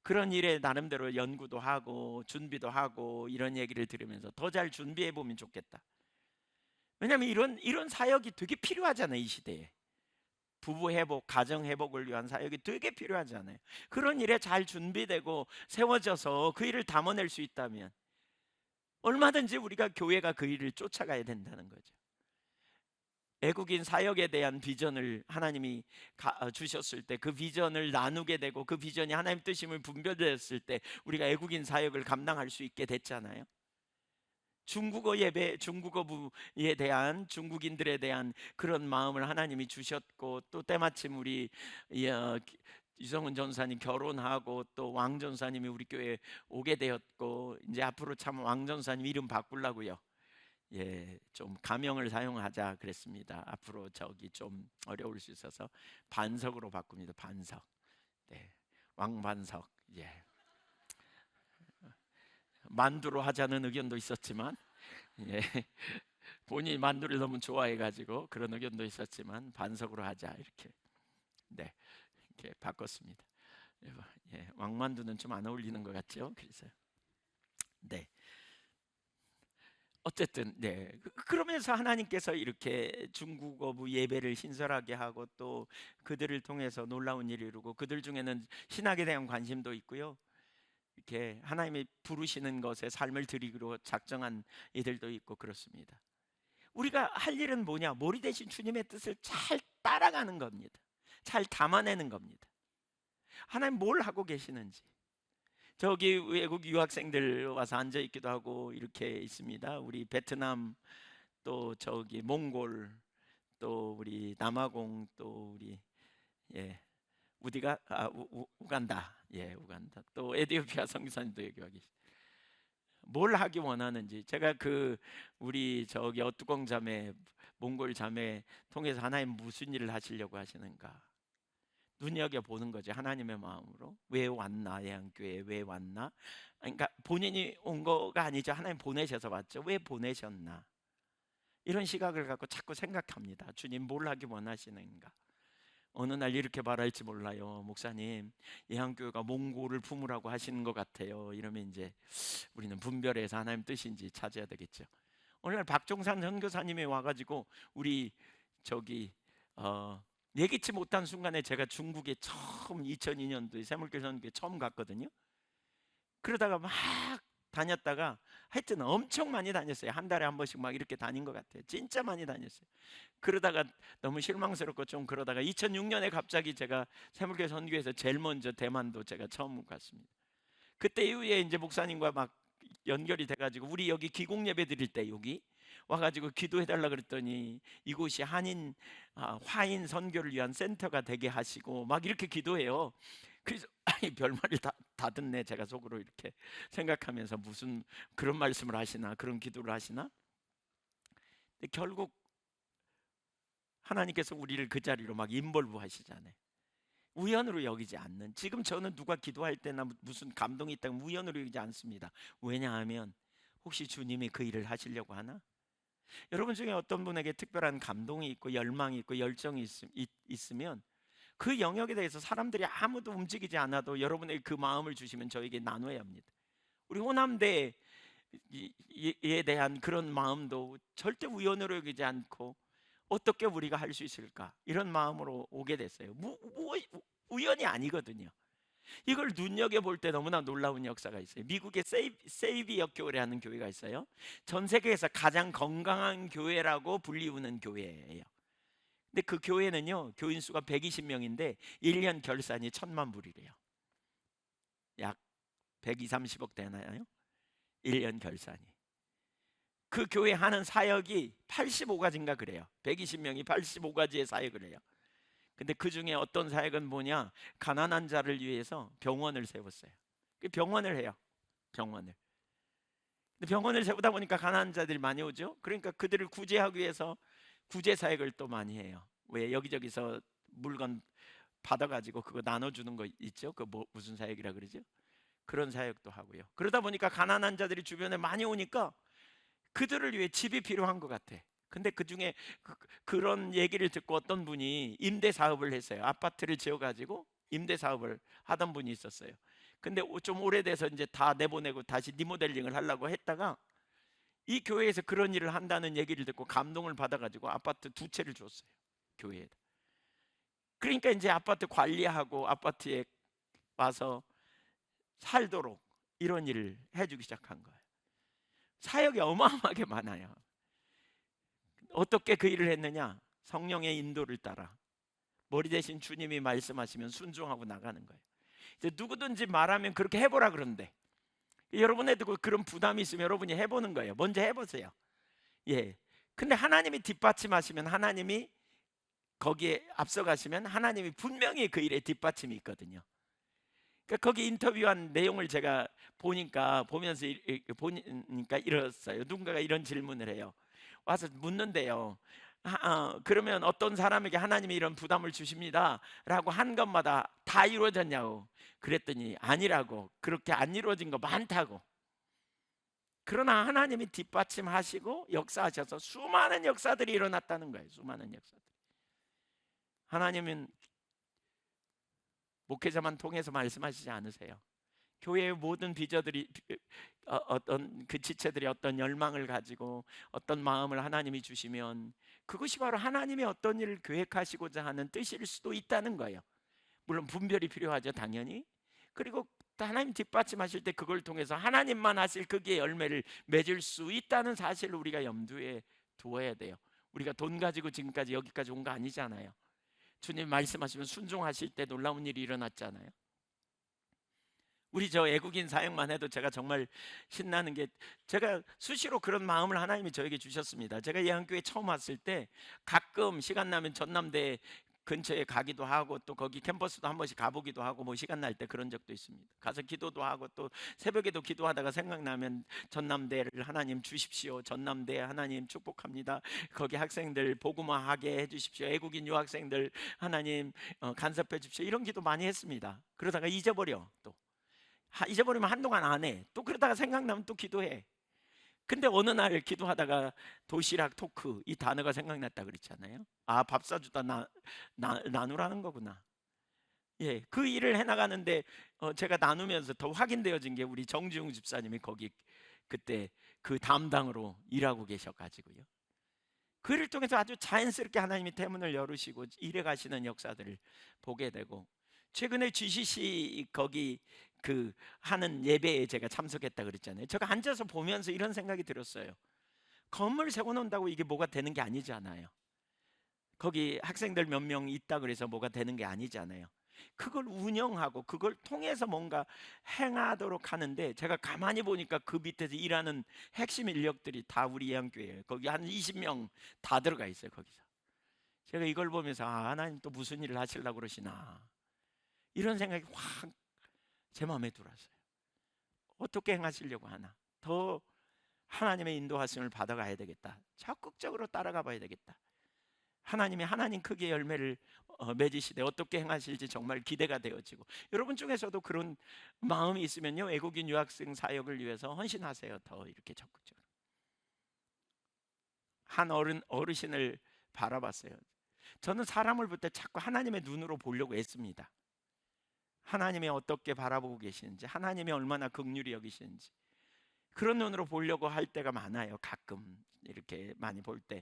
그런 일에 나름대로 연구도 하고 준비도 하고 이런 얘기를 들으면서 더 잘 준비해 보면 좋겠다. 왜냐하면 이런 사역이 되게 필요하잖아요, 이 시대에. 부부 회복, 가정 회복을 위한 사역이 되게 필요하잖아요. 그런 일에 잘 준비되고 세워져서 그 일을 담아낼 수 있다면 얼마든지 우리가 교회가 그 일을 쫓아가야 된다는 거죠. 애국인 사역에 대한 비전을 하나님이 주셨을 때 그 비전을 나누게 되고 그 비전이 하나님 뜻임을 분별되었을 때 우리가 애국인 사역을 감당할 수 있게 됐잖아요. 중국어 예배, 중국어부에 대한 중국인들에 대한 그런 마음을 하나님이 주셨고, 또 때마침 우리 이성은 전사님 결혼하고 또 왕 전사님이 우리 교회에 오게 되었고, 이제 앞으로 참 왕 전사님 이름 바꾸려고요. 예, 좀 가명을 사용하자 그랬습니다. 앞으로 저기 좀 어려울 수 있어서 반석으로 바꿉니다. 반석. 네, 왕반석. 예. 만두로 하자는 의견도 있었지만, 예, 본인이 만두를 너무 좋아해가지고 그런 의견도 있었지만 반석으로 하자 이렇게, 네, 이렇게 바꿨습니다. 예, 왕만두는 좀 안 어울리는 것 같죠? 그래서 네, 어쨌든 네, 그러면서 하나님께서 이렇게 중국어부 예배를 신설하게 하고 또 그들을 통해서 놀라운 일을 이루고, 그들 중에는 신학에 대한 관심도 있고요. 이렇게 하나님이 부르시는 것에 삶을 드리기로 작정한 이들도 있고 그렇습니다. 우리가 할 일은 뭐냐? 머리 대신 주님의 뜻을 잘 따라가는 겁니다. 잘 담아내는 겁니다. 하나님 뭘 하고 계시는지. 저기 외국 유학생들 와서 앉아 있기도 하고 이렇게 있습니다. 우리 베트남, 또 저기 몽골, 또 우리 남아공, 또 우리 예 우디가 우간다, 예 우간다, 또 에티오피아 선교사님도 여기 와 계시. 뭘 하기 원하는지, 제가 그 우리 저기 어뚜껑 자매, 몽골 자매 통해서 하나님 무슨 일을 하시려고 하시는가 눈여겨 보는 거죠. 하나님의 마음으로 왜 왔나, 예한교회에 왜 왔나. 그러니까 본인이 온 거가 아니죠. 하나님 보내셔서 왔죠. 왜 보내셨나, 이런 시각을 갖고 자꾸 생각합니다. 주님 뭘 하기 원하시는가. 어느 날 이렇게 말할지 몰라요. 목사님, 예한교회가 몽골을 품으라고 하시는 것 같아요. 이러면 이제 우리는 분별해서 하나님 뜻인지 찾아야 되겠죠. 오늘 박종산 선교사님이 와가지고 우리 저기 예기치 못한 순간에 제가 중국에 처음 2002년도에 새물교 선교에 처음 갔거든요. 그러다가 막 다녔다가 하여튼 엄청 많이 다녔어요. 한 달에 한 번씩 막 이렇게 다닌 것 같아요. 진짜 많이 다녔어요. 그러다가 너무 실망스럽고 좀 그러다가 2006년에 갑자기 제가 새물교 선교에서 제일 먼저 대만도 제가 처음 갔습니다. 그때 이후에 이제 목사님과 막 연결이 돼가지고 우리 여기 기공 예배 드릴 때 여기 와가지고 기도해달라 그랬더니 이곳이 화인 선교를 위한 센터가 되게 하시고 막 이렇게 기도해요. 그래서 별말을 다 듣네, 제가 속으로 이렇게 생각하면서 무슨 그런 말씀을 하시나, 그런 기도를 하시나. 근데 결국 하나님께서 우리를 그 자리로 막 인볼브 하시잖아요. 우연으로 여기지 않는, 지금 저는 누가 기도할 때나 무슨 감동이 있다면 우연으로 여기지 않습니다. 왜냐하면 혹시 주님이 그 일을 하시려고 하나? 여러분 중에 어떤 분에게 특별한 감동이 있고 열망이 있고 열정이 있으면 그 영역에 대해서 사람들이 아무도 움직이지 않아도 여러분에게 그 마음을 주시면 저에게 나눠야 합니다. 우리 호남대에 대한 그런 마음도 절대 우연으로 여기지 않고 어떻게 우리가 할 수 있을까, 이런 마음으로 오게 됐어요. 우연이 아니거든요. 이걸 눈여겨볼 때 너무나 놀라운 역사가 있어요. 미국의 세이비어 교회라는 교회가 있어요. 전 세계에서 가장 건강한 교회라고 불리우는 교회예요. 근데 그 교회는요, 교인 수가 120명인데 1년 결산이 1,000만 불이래요. 약 120, 30억 되나요? 1년 결산이. 그 교회 하는 사역이 85가지인가 그래요. 120명이 85가지의 사역을 해요. 근데 그 중에 어떤 사역은 뭐냐, 가난한 자를 위해서 병원을 세웠어요. 병원을 해요. 병원을. 근데 병원을 세우다 보니까 가난한 자들이 많이 오죠. 그러니까 그들을 구제하기 위해서 구제 사역을 또 많이 해요. 왜 여기저기서 물건 받아가지고 그거 나눠주는 거 있죠. 그 무슨 사역이라 그러죠? 그런 사역도 하고요. 그러다 보니까 가난한 자들이 주변에 많이 오니까 그들을 위해 집이 필요한 것 같아. 근데 그중에 그런 얘기를 듣고 어떤 분이 임대 사업을 했어요. 아파트를 지어 가지고 임대 사업을 하던 분이 있었어요. 근데 좀 오래돼서 이제 다 내보내고 다시 리모델링을 하려고 했다가 이 교회에서 그런 일을 한다는 얘기를 듣고 감동을 받아 가지고 아파트 두 채를 줬어요, 교회에다. 그러니까 이제 아파트 관리하고 아파트에 와서 살도록 이런 일을 해주기 시작한 거예요. 사역이 어마어마하게 많아요. 어떻게 그 일을 했느냐? 성령의 인도를 따라 머리 대신 주님이 말씀하시면 순종하고 나가는 거예요. 이제 누구든지 말하면 그렇게 해보라 그러는데 여러분에도 그런 부담이 있으면 여러분이 해보는 거예요. 먼저 해보세요. 예. 근데 하나님이 뒷받침하시면, 하나님이 거기에 앞서가시면 하나님이 분명히 그 일에 뒷받침이 있거든요. 그러니까 거기 인터뷰한 내용을 제가 보면서 보니까 이랬어요. 누군가가 이런 질문을 해요. 와서 묻는데요. 그러면 어떤 사람에게 하나님이 이런 부담을 주십니다 라고 한 것마다 다 이루어졌냐고. 그랬더니 아니라고. 그렇게 안 이루어진 거 많다고. 그러나 하나님이 뒷받침하시고 역사하셔서 수많은 역사들이 일어났다는 거예요. 수많은 역사들. 하나님은 목회자만 통해서 말씀하시지 않으세요. 교회의 모든 비저들이 어떤 그 지체들이 어떤 열망을 가지고 어떤 마음을 하나님이 주시면 그것이 바로 하나님의 어떤 일을 계획하시고자 하는 뜻일 수도 있다는 거예요. 물론 분별이 필요하죠, 당연히. 그리고 하나님 뒷받침하실 때 그걸 통해서 하나님만 하실 거기에 열매를 맺을 수 있다는 사실을 우리가 염두에 두어야 돼요. 우리가 돈 가지고 지금까지 여기까지 온 거 아니잖아요. 주님 말씀하시면 순종하실 때 놀라운 일이 일어났잖아요. 우리 저 애국인 사역만 해도 제가 정말 신나는 게, 제가 수시로 그런 마음을 하나님이 저에게 주셨습니다. 제가 예한교회 처음 왔을 때 가끔 시간 나면 전남대 근처에 가기도 하고 또 거기 캠퍼스도 한 번씩 가보기도 하고 뭐 시간 날 때 그런 적도 있습니다. 가서 기도도 하고 또 새벽에도 기도하다가 생각나면 전남대를 하나님 주십시오. 전남대 하나님 축복합니다. 거기 학생들 복음화하게 해주십시오. 애국인 유학생들 하나님 간섭해 주십시오. 이런 기도 많이 했습니다. 그러다가 잊어버려. 또 잊어버리면 한동안 안 해. 또 그러다가 생각나면 또 기도해. 근데 어느 날 기도하다가 도시락 토크 이 단어가 생각났다 그랬잖아요. 밥 사주다 나누라는 거구나. 예, 그 일을 해나가는데 제가 나누면서 더 확인되어진 게 우리 정지웅 집사님이 거기 그때 그 담당으로 일하고 계셔가지고요. 그 일을 통해서 아주 자연스럽게 하나님이 대문을 열으시고 일해 가시는 역사들을 보게 되고, 최근에 GCC 거기 그 하는 예배에 제가 참석했다 그랬잖아요. 제가 앉아서 보면서 이런 생각이 들었어요. 건물 세워놓는다고 이게 뭐가 되는 게 아니잖아요. 거기 학생들 몇 명 있다 그래서 뭐가 되는 게 아니잖아요. 그걸 운영하고 그걸 통해서 뭔가 행하도록 하는데, 제가 가만히 보니까 그 밑에서 일하는 핵심 인력들이 다 우리 예한교회예요. 거기 한 20명 다 들어가 있어요. 거기서 제가 이걸 보면서 하나님 또 무슨 일을 하시려고 그러시나, 이런 생각이 확 제 마음에 들어왔어요. 어떻게 행하시려고 하나, 더 하나님의 인도하심을 받아가야 되겠다. 적극적으로 따라가 봐야 되겠다. 하나님이 하나님 크기의 열매를 맺으시되 어떻게 행하실지 정말 기대가 되어지고, 여러분 중에서도 그런 마음이 있으면요, 외국인 유학생 사역을 위해서 헌신하세요. 더 이렇게 적극적으로. 한 어르신을 바라봤어요. 저는 사람을 볼 때 자꾸 하나님의 눈으로 보려고 애씁니다. 하나님이 어떻게 바라보고 계시는지, 하나님이 얼마나 긍휼히 여기시는지 그런 눈으로 보려고 할 때가 많아요. 가끔 이렇게 많이 볼 때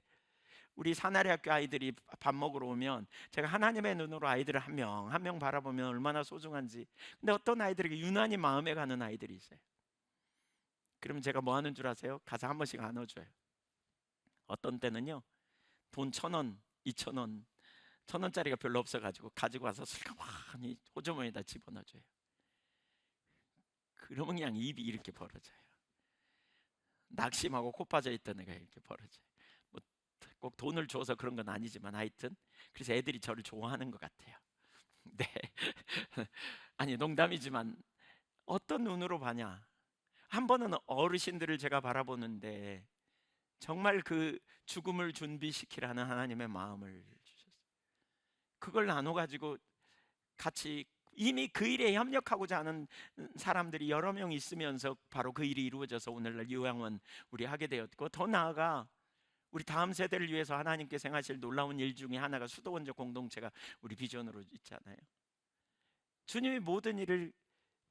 우리 사나리 학교 아이들이 밥 먹으러 오면 제가 하나님의 눈으로 아이들을 한 명 한 명 바라보면 얼마나 소중한지. 근데 어떤 아이들에게 유난히 마음에 가는 아이들이 있어요. 그러면 제가 뭐 하는 줄 아세요? 가서 한 번씩 안아줘요. 어떤 때는요, 돈 1,000원, 2,000원, 1,000원짜리가 별로 없어가지고 가지고 와서 슬그머니 호주머니에다 집어넣어줘요. 그러면 그냥 입이 이렇게 벌어져요. 낙심하고 코 빠져 있던 애가 이렇게 벌어져요. 뭐 꼭 돈을 줘서 그런 건 아니지만 하여튼 그래서 애들이 저를 좋아하는 것 같아요. 네. 아니 농담이지만 어떤 눈으로 봐냐. 한 번은 어르신들을 제가 바라보는데 정말 그 죽음을 준비시키라는 하나님의 마음을 주셨어요. 그걸 나눠가지고 같이 이미 그 일에 협력하고자 하는 사람들이 여러 명 있으면서 바로 그 일이 이루어져서 오늘날 요양원 우리 하게 되었고, 더 나아가 우리 다음 세대를 위해서 하나님께서 행하실 놀라운 일 중에 하나가 수도원적 공동체가 우리 비전으로 있잖아요. 주님이 모든 일을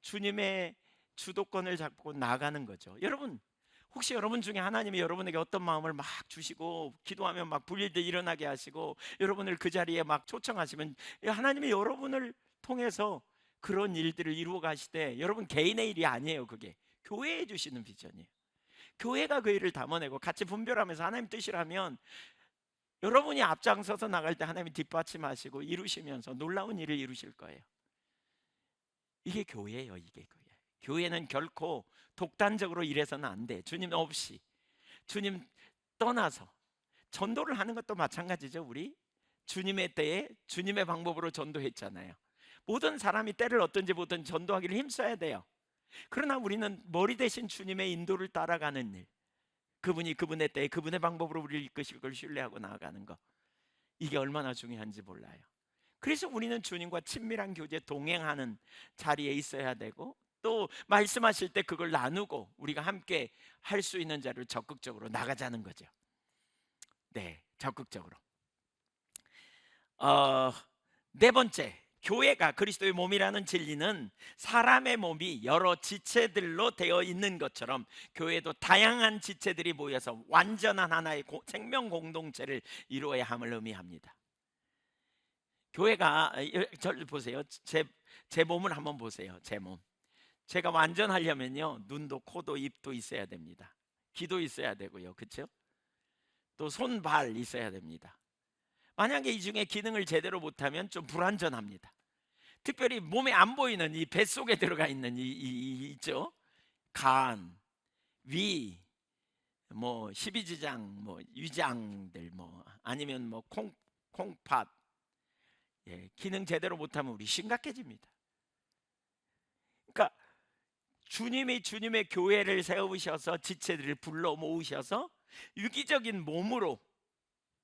주님의 주도권을 잡고 나가는 거죠. 여러분, 혹시 여러분 중에 하나님이 여러분에게 어떤 마음을 막 주시고 기도하면 막 불일들 일어나게 하시고 여러분을 그 자리에 막 초청하시면 하나님이 여러분을 통해서 그런 일들을 이루어 가시되 여러분 개인의 일이 아니에요. 그게 교회에 주시는 비전이에요. 교회가 그 일을 담아내고 같이 분별하면서 하나님 뜻이라면 여러분이 앞장서서 나갈 때 하나님이 뒷받침하시고 이루시면서 놀라운 일을 이루실 거예요. 이게 교회예요. 이게 교회. 교회는 결코 독단적으로 일해서는 안 돼. 주님 없이, 주님 떠나서 전도를 하는 것도 마찬가지죠. 우리 주님의 때에 주님의 방법으로 전도했잖아요. 모든 사람이 때를 어떤지 보든 전도하기를 힘써야 돼요. 그러나 우리는 머리 대신 주님의 인도를 따라가는 일, 그분이 그분의 때에 그분의 방법으로 우리를 이끄실 걸 신뢰하고 나아가는 것, 이게 얼마나 중요한지 몰라요. 그래서 우리는 주님과 친밀한 교제 동행하는 자리에 있어야 되고, 또 말씀하실 때 그걸 나누고 우리가 함께 할 수 있는 자를 적극적으로 나가자는 거죠. 네, 적극적으로. 네 번째, 교회가 그리스도의 몸이라는 진리는 사람의 몸이 여러 지체들로 되어 있는 것처럼 교회도 다양한 지체들이 모여서 완전한 하나의 생명 공동체를 이루어야 함을 의미합니다. 교회가 저를 보세요. 제 몸을 한번 보세요. 제 몸. 제가 완전하려면요, 눈도 코도 입도 있어야 됩니다. 귀도 있어야 되고요, 그렇죠? 또 손, 발 있어야 됩니다. 만약에 이 중에 기능을 제대로 못하면 좀 불완전합니다. 특별히 몸에 안 보이는 이 뱃속에 들어가 있는 이 있죠? 간, 위, 뭐 십이지장, 뭐 위장들, 뭐 아니면 뭐 콩팥, 예, 기능 제대로 못하면 우리 심각해집니다. 그러니까 주님이 주님의 교회를 세우셔서 지체들을 불러 모으셔서 유기적인 몸으로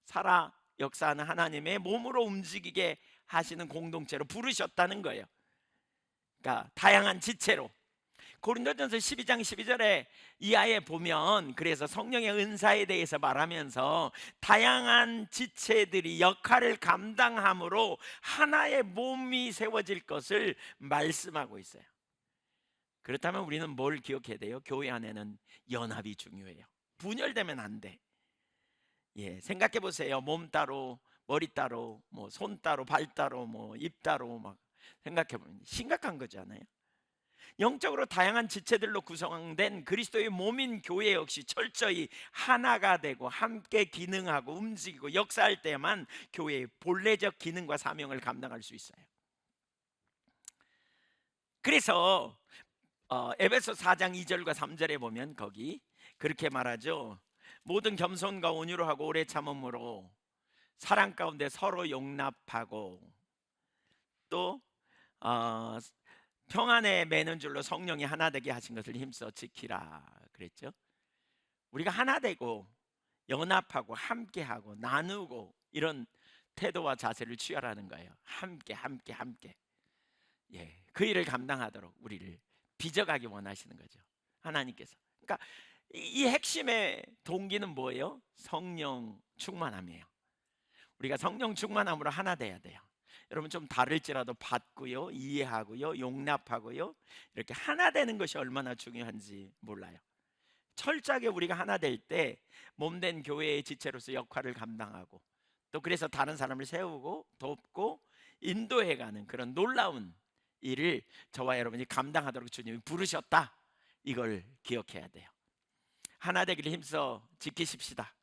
살아 역사하는 하나님의 몸으로 움직이게 하시는 공동체로 부르셨다는 거예요. 그러니까 다양한 지체로. 고린도전서 12장 12절에 이하에 보면, 그래서 성령의 은사에 대해서 말하면서 다양한 지체들이 역할을 감당함으로 하나의 몸이 세워질 것을 말씀하고 있어요. 그렇다면 우리는 뭘 기억해야 돼요? 교회 안에는 연합이 중요해요. 분열되면 안 돼. 예, 생각해 보세요. 몸 따로, 머리 따로, 뭐 손 따로, 발 따로, 뭐 입 따로 막 생각해 보면 심각한 거잖아요. 영적으로 다양한 지체들로 구성된 그리스도의 몸인 교회 역시 철저히 하나가 되고 함께 기능하고 움직이고 역사할 때만 교회의 본래적 기능과 사명을 감당할 수 있어요. 그래서 에베소 4장 2절과 3절에 보면 거기 그렇게 말하죠. 모든 겸손과 온유로 하고 오래 참음으로 사랑 가운데 서로 용납하고 또 평안에 매는 줄로 성령이 하나 되게 하신 것을 힘써 지키라 그랬죠. 우리가 하나 되고 연합하고 함께하고 나누고 이런 태도와 자세를 취하라는 거예요. 함께 함께 함께. 예, 그 일을 감당하도록 우리를 빚어가기 원하시는 거죠, 하나님께서. 그러니까 이 핵심의 동기는 뭐예요? 성령 충만함이에요. 우리가 성령 충만함으로 하나 돼야 돼요. 여러분, 좀 다를지라도 받고요, 이해하고요, 용납하고요, 이렇게 하나 되는 것이 얼마나 중요한지 몰라요. 철저하게 우리가 하나 될 때 몸된 교회의 지체로서 역할을 감당하고 또 그래서 다른 사람을 세우고 돕고 인도해가는 그런 놀라운 일을 저와 여러분이 감당하도록 주님이 부르셨다, 이걸 기억해야 돼요. 하나 되기를 힘써 지키십시다.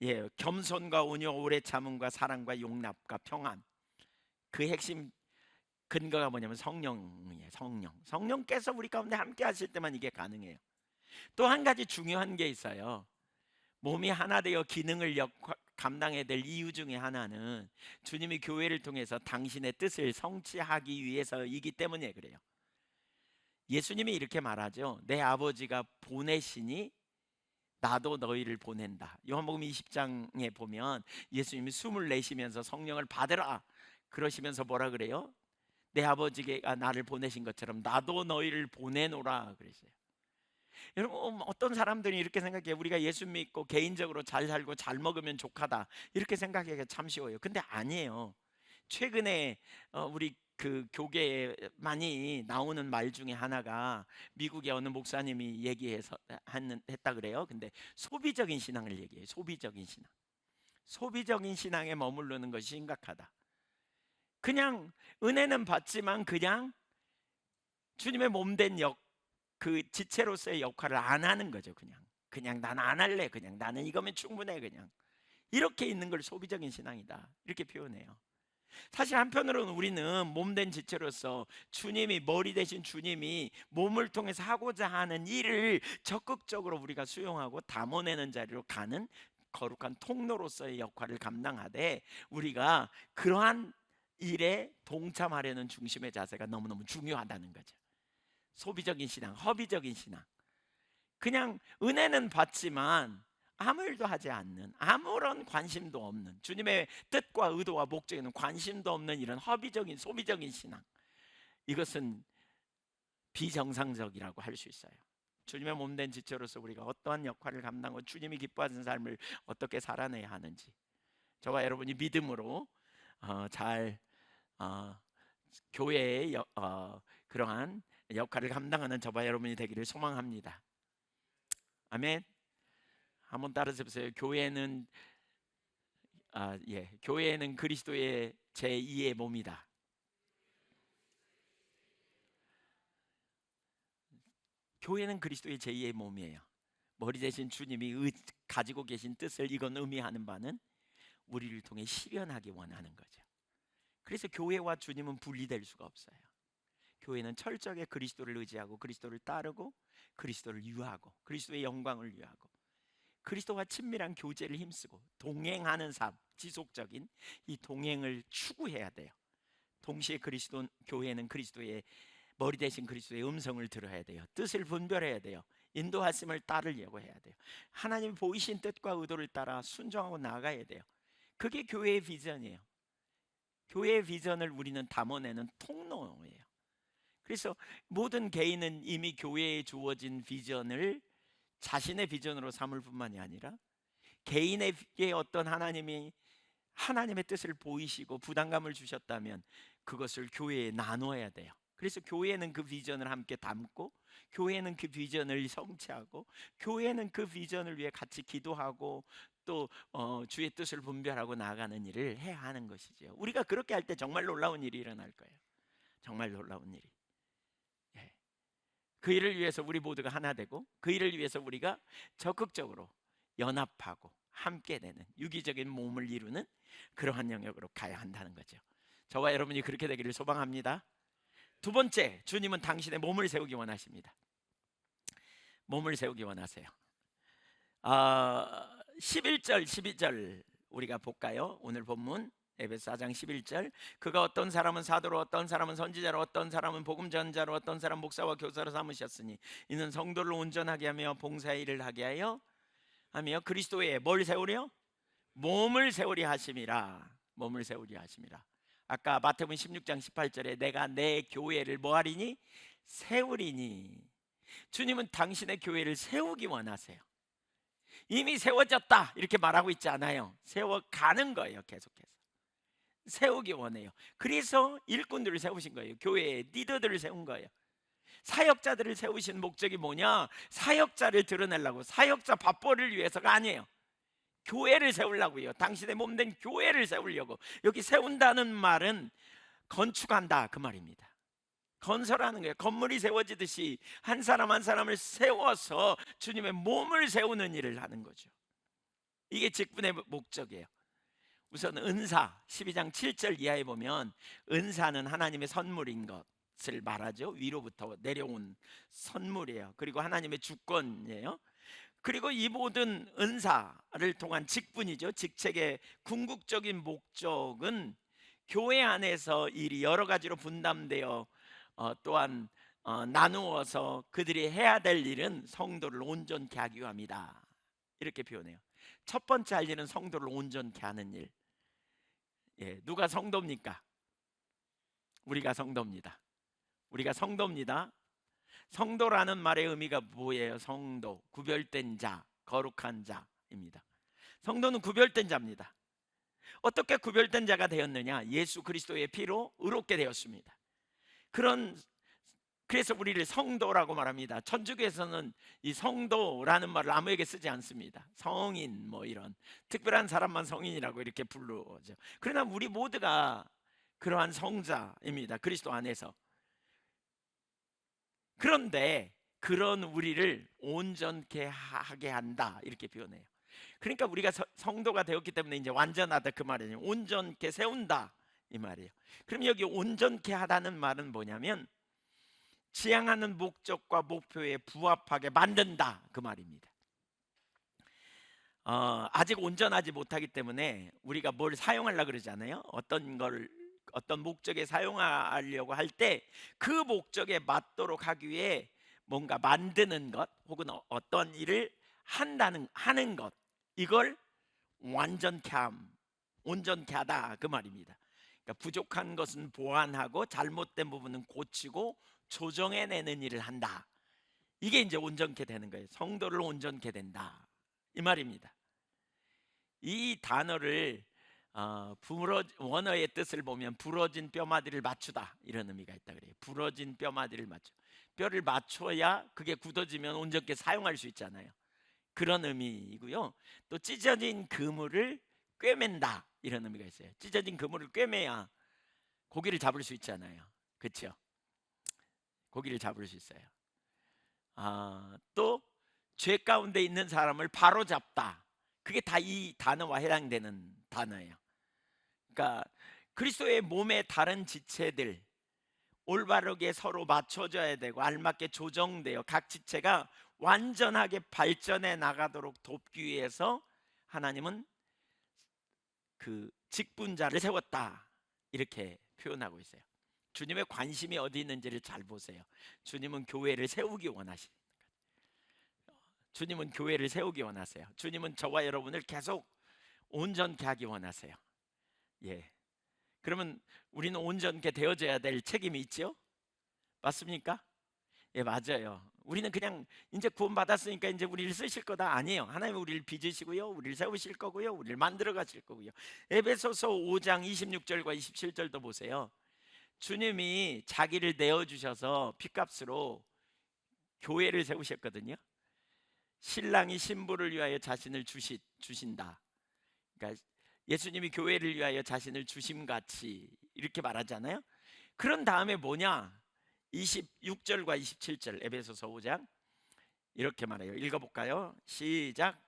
예, 겸손과 온유, 오래 참음과 사랑과 용납과 평안, 그 핵심 근거가 뭐냐면 성령이에요. 성령께서 우리 가운데 함께 하실 때만 이게 가능해요. 또 한 가지 중요한 게 있어요. 몸이 하나 되어 기능을 감당해야 될 이유 중에 하나는 주님이 교회를 통해서 당신의 뜻을 성취하기 위해서이기 때문에 그래요. 예수님이 이렇게 말하죠. 내 아버지가 보내시니 나도 너희를 보낸다. 요한복음 20장에 보면 예수님이 숨을 내쉬면서 성령을 받으라 그러시면서 뭐라 그래요? 내 아버지가 나를 보내신 것처럼 나도 너희를 보내노라 그랬어요. 여러분, 어떤 사람들이 이렇게 생각해요. 우리가 예수 믿고 개인적으로 잘 살고 잘 먹으면 족하다, 이렇게 생각하기가 참 쉬워요. 근데 아니에요. 최근에 우리 그 교계에 많이 나오는 말 중에 하나가, 미국의 어느 목사님이 얘기해서 했다 그래요. 근데 소비적인 신앙을 얘기해요. 소비적인 신앙. 소비적인 신앙에 머무르는 것이 심각하다. 그냥 은혜는 받지만 그냥 주님의 몸된 그 지체로서의 역할을 안 하는 거죠. 그냥 나는 안 할래. 그냥 나는 이거면 충분해. 그냥 이렇게 있는 걸 소비적인 신앙이다, 이렇게 표현해요. 사실 한편으로는 우리는 몸된 지체로서 주님이, 머리 대신 주님이 몸을 통해서 하고자 하는 일을 적극적으로 우리가 수용하고 담아내는 자리로 가는 거룩한 통로로서의 역할을 감당하되, 우리가 그러한 일에 동참하려는 중심의 자세가 너무너무 중요하다는 거죠. 소비적인 신앙, 허비적인 신앙. 그냥 은혜는 받지만 아무 일도 하지 않는, 아무런 관심도 없는, 주님의 뜻과 의도와 목적에는 관심도 없는 이런 허비적인, 소비적인 신앙, 이것은 비정상적이라고 할 수 있어요. 주님의 몸된 지체로서 우리가 어떠한 역할을 감당하고 주님이 기뻐하는 삶을 어떻게 살아내야 하는지, 저와 여러분이 믿음으로 잘 교회의 그러한 역할을 감당하는 저와 여러분이 되기를 소망합니다. 아멘. 한번 따라서 보세요. 교회는 그리스도의 제2의 몸이다. 교회는 그리스도의 제2의 몸이에요. 머리 대신 주님이 가지고 계신 뜻을 이건 의미하는 바는 우리를 통해 실현하기 원하는 거죠. 그래서 교회와 주님은 분리될 수가 없어요. 교회는 철저하게 그리스도를 의지하고 그리스도를 따르고 그리스도를 유하고 그리스도의 영광을 유하고 그리스도와 친밀한 교제를 힘쓰고 동행하는 삶, 지속적인 이 동행을 추구해야 돼요. 동시에 교회는 그리스도의 머리 대신 그리스도의 음성을 들어야 돼요. 뜻을 분별해야 돼요. 인도하심을 따르려고 해야 돼요. 하나님이 보이신 뜻과 의도를 따라 순종하고 나가야 돼요. 그게 교회의 비전이에요. 교회의 비전을 우리는 담아내는 통로예요. 그래서 모든 개인은 이미 교회에 주어진 비전을 자신의 비전으로 삼을 뿐만이 아니라 개인에게 어떤 하나님의 뜻을 보이시고 부담감을 주셨다면 그것을 교회에 나눠야 돼요. 그래서 교회는 그 비전을 함께 담고, 교회는 그 비전을 성취하고, 교회는 그 비전을 위해 같이 기도하고 또 주의 뜻을 분별하고 나아가는 일을 해야 하는 것이죠. 우리가 그렇게 할 때 정말 놀라운 일이 일어날 거예요. 정말 놀라운 일이. 예. 그 일을 위해서 우리 모두가 하나 되고, 그 일을 위해서 우리가 적극적으로 연합하고 함께 되는 유기적인 몸을 이루는 그러한 영역으로 가야 한다는 거죠. 저와 여러분이 그렇게 되기를 소망합니다. 두 번째, 주님은 당신의 몸을 세우기 원하십니다. 몸을 세우기 원하세요. 11절 12절 우리가 볼까요? 오늘 본문 에베소 4장 11절. 그가 어떤 사람은 사도로, 어떤 사람은 선지자로, 어떤 사람은 복음 전자로, 어떤 사람은 목사와 교사로 삼으셨으니 이는 성도를 온전하게 하며 봉사의 일을 하게 하며 그리스도의 뭘 세우려? 몸을 세우리 하심이라. 몸을 세우리 하심이라. 아까 마태복음 16장 18절에 내가 내 교회를 뭐하리니? 세우리니. 주님은 당신의 교회를 세우기 원하세요. 이미 세워졌다 이렇게 말하고 있지 않아요. 세워가는 거예요. 계속해서 세우기 원해요. 그래서 일꾼들을 세우신 거예요. 교회에 리더들을 세운 거예요. 사역자들을 세우신 목적이 뭐냐? 사역자를 드러내려고, 사역자 밥벌이를 위해서가 아니에요. 교회를 세우려고요. 당신의 몸된 교회를 세우려고. 여기 세운다는 말은 건축한다 그 말입니다. 건설하는 거예요. 건물이 세워지듯이 한 사람 한 사람을 세워서 주님의 몸을 세우는 일을 하는 거죠. 이게 직분의 목적이에요. 우선 은사 12장 7절 이하에 보면 은사는 하나님의 선물인 것을 말하죠. 위로부터 내려온 선물이에요. 그리고 하나님의 주권이에요. 그리고 이 모든 은사를 통한 직분이죠. 직책의 궁극적인 목적은 교회 안에서 일이 여러 가지로 분담되어 또한 나누어서 그들이 해야 될 일은 성도를 온전케 하기 위함이다, 이렇게 표현해요. 첫 번째 할 일은 성도를 온전케 하는 일. 누가 성도입니까? 우리가 성도입니다. 우리가 성도입니다. 성도라는 말의 의미가 뭐예요? 성도, 구별된 자, 거룩한 자입니다. 성도는 구별된 자입니다. 어떻게 구별된 자가 되었느냐? 예수 그리스도의 피로 의롭게 되었습니다. 그래서 우리를 성도라고 말합니다. 천주교에서는 이 성도라는 말을 아무에게 쓰지 않습니다. 성인 뭐 이런 특별한 사람만 성인이라고 이렇게 부르죠. 그러나 우리 모두가 그러한 성자입니다. 그리스도 안에서. 그런데 그런 우리를 온전케 하게 한다 이렇게 표현해요. 그러니까 우리가 성도가 되었기 때문에 이제 완전하다 그 말이에요. 온전케 세운다 이 말이에요. 그럼 여기 온전케 하다는 말은 뭐냐면 지향하는 목적과 목표에 부합하게 만든다 그 말입니다. 아직 온전하지 못하기 때문에 우리가 뭘 사용하려고 그러잖아요. 어떤 목적에 사용하려고 할 때 그 목적에 맞도록 하기 위해 뭔가 만드는 것 혹은 어떤 일을 하는 것, 이걸 온전케 하다 그 말입니다. 그러니까 부족한 것은 보완하고 잘못된 부분은 고치고 조정해내는 일을 한다. 이게 이제 온전케 되는 거예요. 성도를 온전케 된다 이 말입니다. 이 단어를 원어의 뜻을 보면 부러진 뼈마디를 맞추다 이런 의미가 있다 그래요. 부러진 뼈마디를 맞춰, 뼈를 맞춰야 그게 굳어지면 온전케 사용할 수 있잖아요. 그런 의미이고요. 또 찢어진 그물을 꿰맨다 이런 의미가 있어요. 찢어진 그물을 꿰매야 고기를 잡을 수 있잖아요. 그렇죠? 고기를 잡을 수 있어요. 또 죄 가운데 있는 사람을 바로 잡다. 그게 다 이 단어와 해당되는 단어예요. 그러니까 그리스도의 몸의 다른 지체들 올바르게 서로 맞춰져야 되고 알맞게 조정되어 각 지체가 완전하게 발전해 나가도록 돕기 위해서 하나님은 그 직분자를 세웠다 이렇게 표현하고 있어요. 주님의 관심이 어디 있는지를 잘 보세요. 주님은 교회를 세우기 원하십니다. 주님은 교회를 세우기 원하세요. 주님은 저와 여러분을 계속 온전케 하기 원하세요. 예. 그러면 우리는 온전케 되어져야 될 책임이 있죠? 맞습니까? 예, 맞아요. 우리는 그냥 이제 구원받았으니까 이제 우리를 쓰실 거다 아니에요. 하나님은 우리를 빚으시고요, 우리를 세우실 거고요, 우리를 만들어 가실 거고요. 에베소서 5장 26절과 27절도 보세요. 주님이 자기를 내어 주셔서 핏값으로 교회를 세우셨거든요. 신랑이 신부를 위하여 자신을 주신다. 그러니까 예수님이 교회를 위하여 자신을 주심같이 이렇게 말하잖아요. 그런 다음에 뭐냐? 26절과 27절 에베소서 5장 이렇게 말해요. 읽어볼까요? 시작.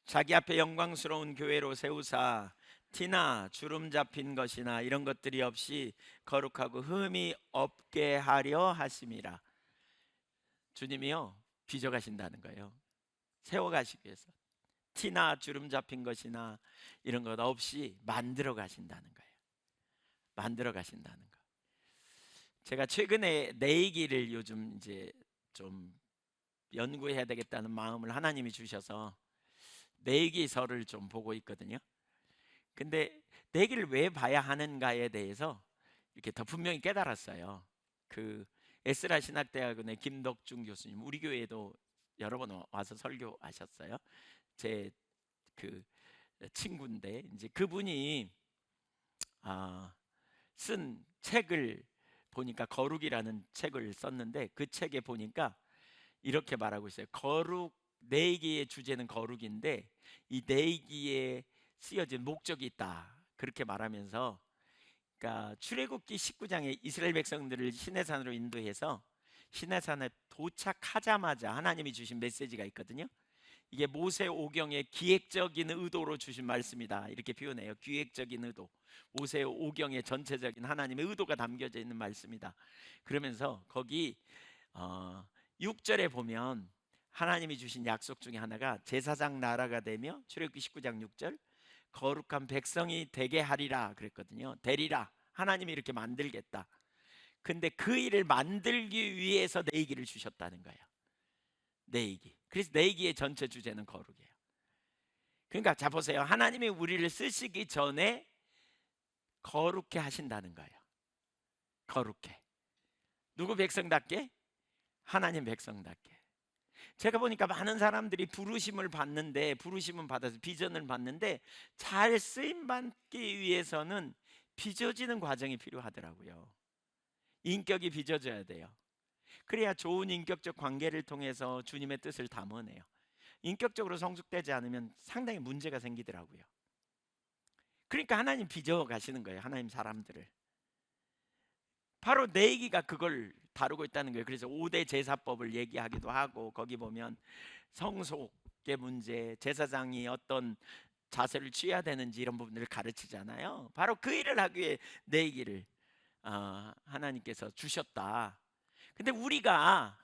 자기 앞에 영광스러운 교회로 세우사 티나 주름 잡힌 것이나 이런 것들이 없이 거룩하고 흠이 없게 하려 하심이라. 주님이요 빚어가신다는 거예요. 세워가시기 위해서 티나 주름 잡힌 것이나 이런 것 없이 만들어 가신다는 거예요. 만들어 가신다는 거. 제가 최근에 내기를 요즘 이제 좀 연구해야 되겠다는 마음을 하나님이 주셔서 내기서를 좀 보고 있거든요. 근데 내기를 왜 봐야 하는가에 대해서 이렇게 더 분명히 깨달았어요. 그 에스라 신학대학원의 김덕중 교수님, 우리 교회에도 여러 번 와서 설교하셨어요. 제 그 친구인데 이제 그분이 쓴 책을 보니까 거룩이라는 책을 썼는데 그 책에 보니까 이렇게 말하고 있어요. 거룩 내기의 주제는 거룩인데 이 내기에 쓰여진 목적이 있다. 그렇게 말하면서 그러니까 출애굽기 19장에 이스라엘 백성들을 시내산으로 인도해서 시내산에 도착하자마자 하나님이 주신 메시지가 있거든요. 이게 모세오경의 기획적인 의도로 주신 말씀이다 이렇게 표현해요. 기획적인 의도, 모세오경의 전체적인 하나님의 의도가 담겨져 있는 말씀이다. 그러면서 거기 6절에 보면 하나님이 주신 약속 중에 하나가 제사장 나라가 되며 출애굽기 19장 6절 거룩한 백성이 되게 하리라 그랬거든요. 되리라, 하나님이 이렇게 만들겠다. 근데 그 일을 만들기 위해서 내기를 주셨다는 거예요. 내기. 그래서 내기의 전체 주제는 거룩이에요. 그러니까 자 보세요. 하나님이 우리를 쓰시기 전에 거룩해 하신다는 거예요. 거룩해. 누구 백성답게? 하나님 백성답게. 제가 보니까 많은 사람들이 부르심을 받는데, 부르심은 받아서 비전을 받는데 잘 쓰임 받기 위해서는 빚어지는 과정이 필요하더라고요. 인격이 빚어져야 돼요. 그래야 좋은 인격적 관계를 통해서 주님의 뜻을 담아내요. 인격적으로 성숙되지 않으면 상당히 문제가 생기더라고요. 그러니까 하나님 빚어 가시는 거예요. 하나님 사람들을. 바로 내기가 그걸 다루고 있다는 거예요. 그래서 5대 제사법을 얘기하기도 하고, 거기 보면 성속의 문제, 제사장이 어떤 자세를 취해야 되는지 이런 부분들을 가르치잖아요. 바로 그 일을 하기 위해 내기를 하나님께서 주셨다. 근데 우리가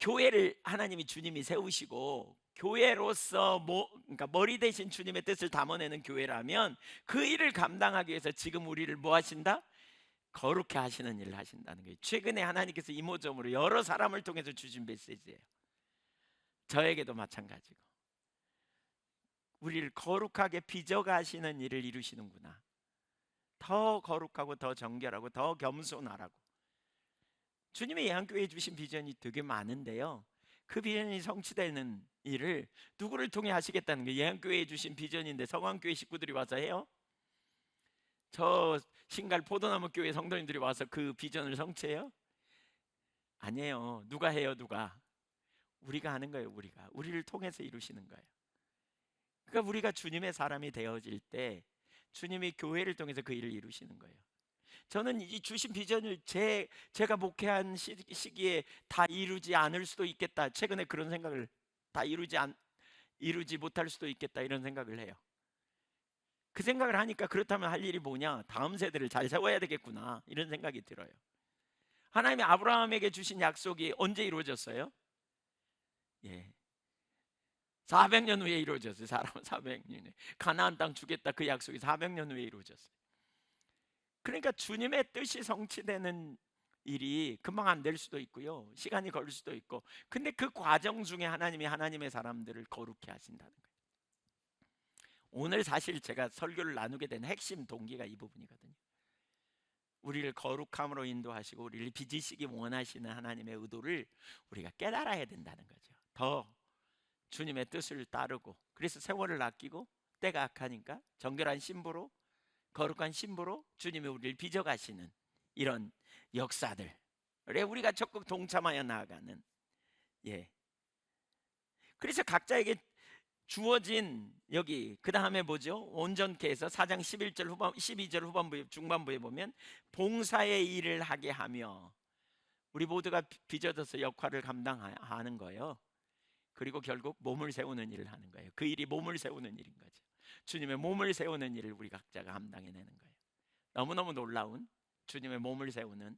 교회를 하나님이 주님이 세우시고 교회로서 그러니까 머리 대신 주님의 뜻을 담아내는 교회라면 그 일을 감당하기 위해서 지금 우리를 뭐 하신다? 거룩해 하시는 일을 하신다는 거예요. 최근에 하나님께서 이모점으로 여러 사람을 통해서 주신 메시지예요. 저에게도 마찬가지고 우리를 거룩하게 빚어가시는 일을 이루시는구나. 더 거룩하고 더 정결하고 더 겸손하라고. 주님의 예한교회에 주신 비전이 되게 많은데요, 그 비전이 성취되는 일을 누구를 통해 하시겠다는 게 예한교회에 주신 비전인데 성황교회 식구들이 와서 해요? 저 신갈 포도나무 교회 성도님들이 와서 그 비전을 성취해요? 아니에요. 누가 해요? 누가? 우리가 하는 거예요. 우리를 통해서 이루시는 거예요. 그러니까 우리가 주님의 사람이 되어질 때 주님이 교회를 통해서 그 일을 이루시는 거예요. 저는 이 주신 비전을 제가 목회한 시기에 다 이루지 않을 수도 있겠다. 최근에 그런 생각을, 다 이루지 못할 수도 있겠다 이런 생각을 해요. 그 생각을 하니까 그렇다면 할 일이 뭐냐? 다음 세대를 잘 세워야 되겠구나 이런 생각이 들어요. 하나님이 아브라함에게 주신 약속이 언제 이루어졌어요? 예, 400년 후에 이루어졌어요. 사람은 400년에 가나안 땅 주겠다 그 약속이 400년 후에 이루어졌어요. 그러니까 주님의 뜻이 성취되는 일이 금방 안 될 수도 있고요, 시간이 걸릴 수도 있고, 근데 그 과정 중에 하나님이 하나님의 사람들을 거룩해 하신다는 거예요. 오늘 사실 제가 설교를 나누게 된 핵심 동기가 이 부분이거든요. 우리를 거룩함으로 인도하시고 우리를 빚으시기 원하시는 하나님의 의도를 우리가 깨달아야 된다는 거죠. 더 주님의 뜻을 따르고, 그래서 세월을 아끼고 때가 악하니까 정결한 신부로, 거룩한 신부로 주님이 우리를 빚어가시는 이런 역사들, 그래 우리가 적극 동참하여 나아가는. 예. 그래서 각자에게 주어진, 여기 그 다음에 뭐죠? 온전케 해서 4장 11절 후반 12절 후반부에 중반부에 보면 봉사의 일을 하게 하며, 우리 모두가 빚어져서 역할을 감당하는 거예요. 그리고 결국 몸을 세우는 일을 하는 거예요. 그 일이 몸을 세우는 일인 거죠. 주님의 몸을 세우는 일을 우리 각자가 감당해내는 거예요. 너무너무 놀라운 주님의 몸을 세우는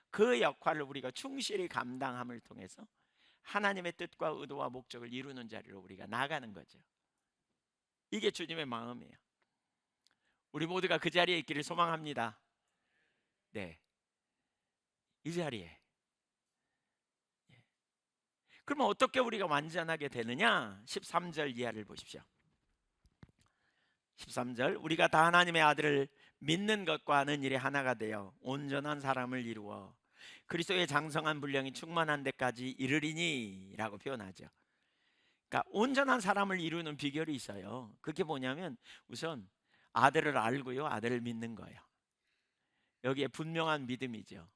그 역할을 우리가 충실히 감당함을 통해서 하나님의 뜻과 의도와 목적을 이루는 자리로 우리가 나아가는 거죠. 이게 주님의 마음이에요. 우리 모두가 그 자리에 있기를 소망합니다. 네, 이 자리에. 그러면 어떻게 우리가 완전하게 되느냐? 13절 이하를 보십시오. 13절, 우리가 다 하나님의 아들을 믿는 것과 하는 일이 하나가 되어 온전한 사람을 이루어 그리스도의 장성한 분량이 충만한 데까지 이르리니 라고 표현하죠. 그러니까 온전한 사람을 이루는 비결이 있어요. 그게 뭐냐면 우선 아들을 알고요, 아들을 믿는 거예요. 여기에 분명한 믿음이죠.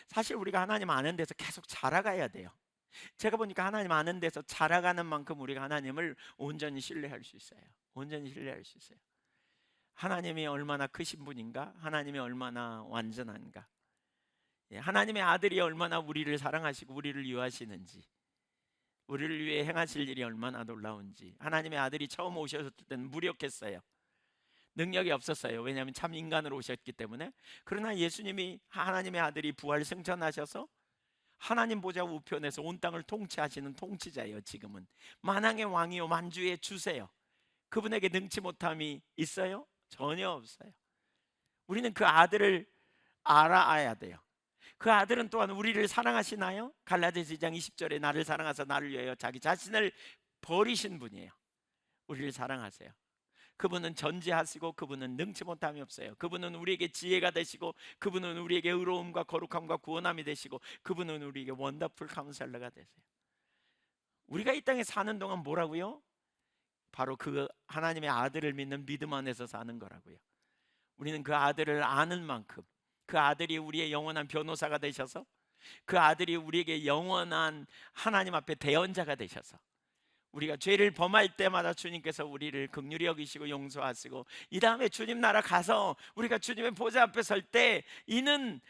사실 우리가 하나님 아는 데서 계속 자라가야 돼요. 제가 보니까 하나님 아는 데서 자라가는 만큼 우리가 하나님을 온전히 신뢰할 수 있어요. 온전히 신뢰할 수 있어요. 하나님이 얼마나 크신 분인가, 하나님이 얼마나 완전한가, 하나님의 아들이 얼마나 우리를 사랑하시고 우리를 위하시는지, 우리를 위해 행하실 일이 얼마나 놀라운지. 하나님의 아들이 처음 오셨을 때는 무력했어요. 능력이 없었어요. 왜냐하면 참 인간으로 오셨기 때문에. 그러나 예수님이, 하나님의 아들이 부활 승천하셔서 하나님 보좌 우편에서 온 땅을 통치하시는 통치자예요. 지금은 만왕의 왕이요 만주의 주세요. 그분에게 능치 못함이 있어요? 전혀 없어요. 우리는 그 아들을 알아야 돼요. 그 아들은 또한 우리를 사랑하시나요? 갈라디아서 2장 20절에 나를 사랑하사 나를 위하여 자기 자신을 버리신 분이에요. 우리를 사랑하세요. 그분은 전지하시고 그분은 능치 못함이 없어요. 그분은 우리에게 지혜가 되시고 그분은 우리에게 의로움과 거룩함과 구원함이 되시고 그분은 우리에게 원더풀 카운셀러가 되세요. 우리가 이 땅에 사는 동안 뭐라고요? 바로 그 하나님의 아들을 믿는 믿음 안에서 사는 거라고요. 우리는 그 아들을 아는 만큼 그 아들이 우리의 영원한 변호사가 되셔서 그 아들이 우리에게 영원한 하나님 앞에 대언자가 되셔서 우리가 죄를 범할 때마다 주님께서 우리를 긍휼히 여기시고 용서하시고 이 다음에 주님 나라 가서 우리가 주님의 보좌 앞에 설 때 이는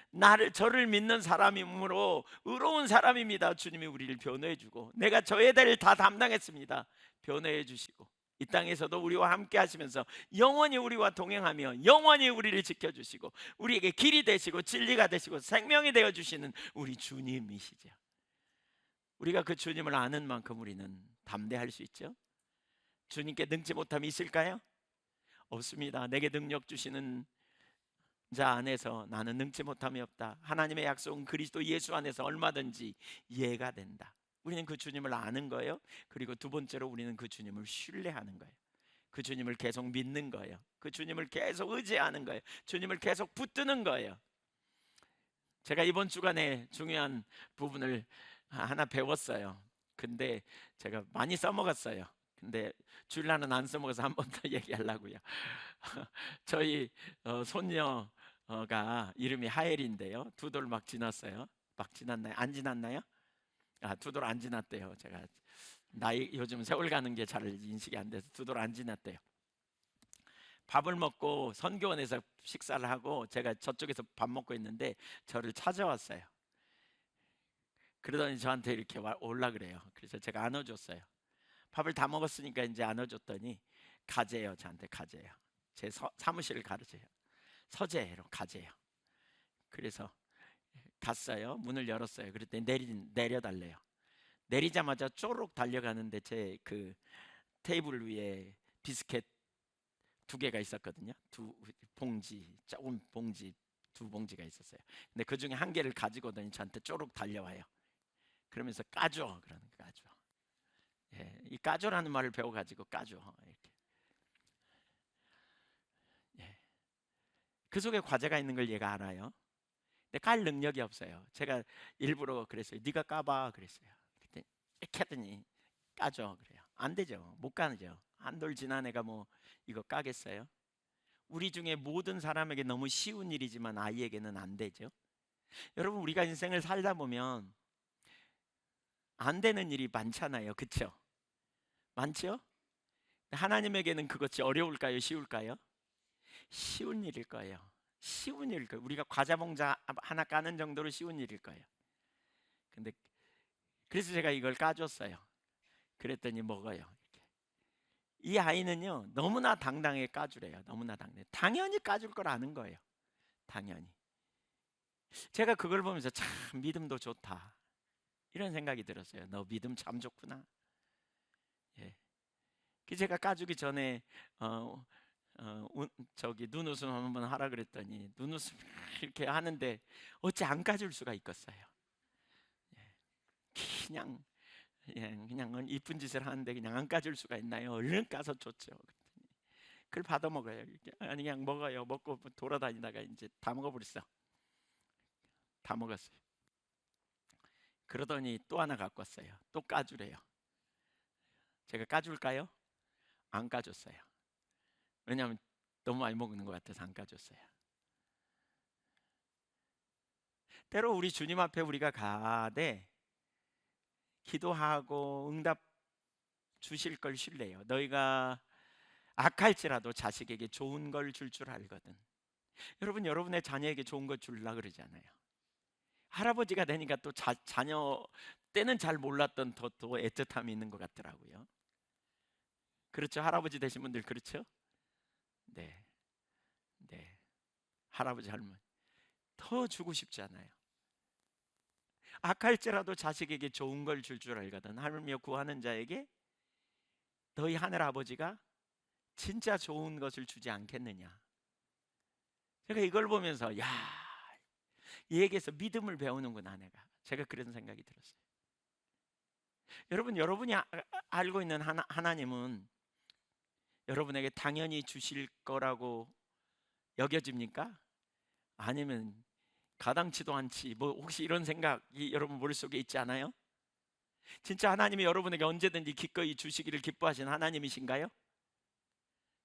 저를 믿는 사람이므로 의로운 사람입니다. 주님이 우리를 변호해 주고 내가 저의 대를 다 담당했습니다. 변호해 주시고 이 땅에서도 우리와 함께 하시면서 영원히 우리와 동행하며 영원히 우리를 지켜주시고 우리에게 길이 되시고 진리가 되시고 생명이 되어주시는 우리 주님이시죠. 우리가 그 주님을 아는 만큼 우리는 담대할 수 있죠. 주님께 능치 못함이 있을까요? 없습니다. 내게 능력 주시는 자 안에서 나는 능치 못함이 없다. 하나님의 약속은 그리스도 예수 안에서 얼마든지 이해가 된다. 우리는 그 주님을 아는 거예요. 그리고 두 번째로 우리는 그 주님을 신뢰하는 거예요. 그 주님을 계속 믿는 거예요. 그 주님을 계속 의지하는 거예요. 주님을 계속 붙드는 거예요. 제가 이번 주간에 중요한 부분을 하나 배웠어요. 근데 제가 많이 써먹었어요. 근데 주일날은 안 써먹어서 한 번 더 얘기하려고요. 저희 손녀가 이름이 하엘인데요. 2돌 막 지났어요. 막 지났나요? 안 지났나요? 2돌 안 지났대요. 제가 나이 요즘 세월 가는 게 잘 인식이 안 돼서 2돌 안 지났대요. 밥을 먹고 선교원에서 식사를 하고 제가 저쪽에서 밥 먹고 있는데 저를 찾아왔어요. 그러더니 저한테 이렇게 올라 그래요. 그래서 제가 안아줬어요. 밥을 다 먹었으니까 이제 안아줬더니 가재요. 저한테 가재요. 제 사무실을 가르쳐요. 서재로 가재요. 그래서 갔어요. 문을 열었어요. 그랬더니 내려달래요. 내리자마자 쪼록 달려가는데 제 그 테이블 위에 비스켓 2개가 있었거든요. 조금 봉지 2봉지가 있었어요. 근데 그 중에 1개를 가지고 오더니 저한테 쪼록 달려와요. 그러면서 까줘 그러는 거 까줘. 예, 이 까줘라는 말을 배워가지고 까줘 이렇게. 예, 그 속에 과제가 있는 걸 얘가 알아요. 근데 깔 능력이 없어요. 제가 일부러 그랬어요. 네가 까봐 그랬어요. 그때 이렇게 하더니 까줘 그래요. 안 되죠. 못 까죠. 한 돌 지난 애가 뭐 이거 까겠어요? 우리 중에 모든 사람에게 너무 쉬운 일이지만 아이에게는 안 되죠. 여러분 우리가 인생을 살다 보면 안 되는 일이 많잖아요. 그렇죠? 많죠? 하나님에게는 그것이 어려울까요? 쉬울까요? 쉬운 일일 거예요. 쉬운 일일 거예요. 우리가 과자 봉자 하나 까는 정도로 쉬운 일일 거예요. 근데 그래서 제가 이걸 까줬어요. 그랬더니 먹어요. 이렇게. 이 아이는요 너무나 당당하게 까주래요. 너무나 당연히 까줄 걸 아는 거예요. 당연히. 제가 그걸 보면서 참 믿음도 좋다 이런 생각이 들었어요. 너 믿음 참 좋구나. 예. 제가 까주기 전에 저기 눈웃음 한번 하라 그랬더니 눈웃음 이렇게 하는데 어찌 안 까줄 수가 있겠어요. 예. 그냥 그냥 이쁜 짓을 하는데 그냥 안 까줄 수가 있나요? 얼른 까서 줬죠. 그랬더니 그걸 받아 먹어요. 아니 그냥 먹어요. 먹고 돌아다니다가 이제 다 먹어버렸어. 다 먹었어요. 그러더니 또 하나 갖고 왔어요. 또 까주래요. 제가 까줄까요? 안 까줬어요. 왜냐하면 너무 많이 먹는 것 같아서 안 까줬어요. 때로 우리 주님 앞에 우리가 가되 기도하고 응답 주실 걸 신뢰해요. 너희가 악할지라도 자식에게 좋은 걸 줄 알거든. 여러분 여러분의 자녀에게 좋은 걸 주려고 그러잖아요. 할아버지가 되니까 또 자녀 때는 잘 몰랐던 더 애틋함이 있는 것 같더라고요. 그렇죠? 할아버지 되신 분들 그렇죠? 네, 네. 할아버지 할머니 더 주고 싶지 않아요. 악할지라도 자식에게 좋은 걸 줄 알거든. 하물며 구하는 자에게 너희 하늘 아버지가 진짜 좋은 것을 주지 않겠느냐. 제가 이걸 보면서 야, 얘에게서 믿음을 배우는구나 내가. 제가 그런 생각이 들었어요. 여러분 여러분이 알고 있는 하나님은 여러분에게 당연히 주실 거라고 여겨집니까? 아니면 가당치도 않지 뭐 혹시 이런 생각이 여러분 머릿속에 있지 않아요? 진짜 하나님이 여러분에게 언제든지 기꺼이 주시기를 기뻐하시는 하나님이신가요?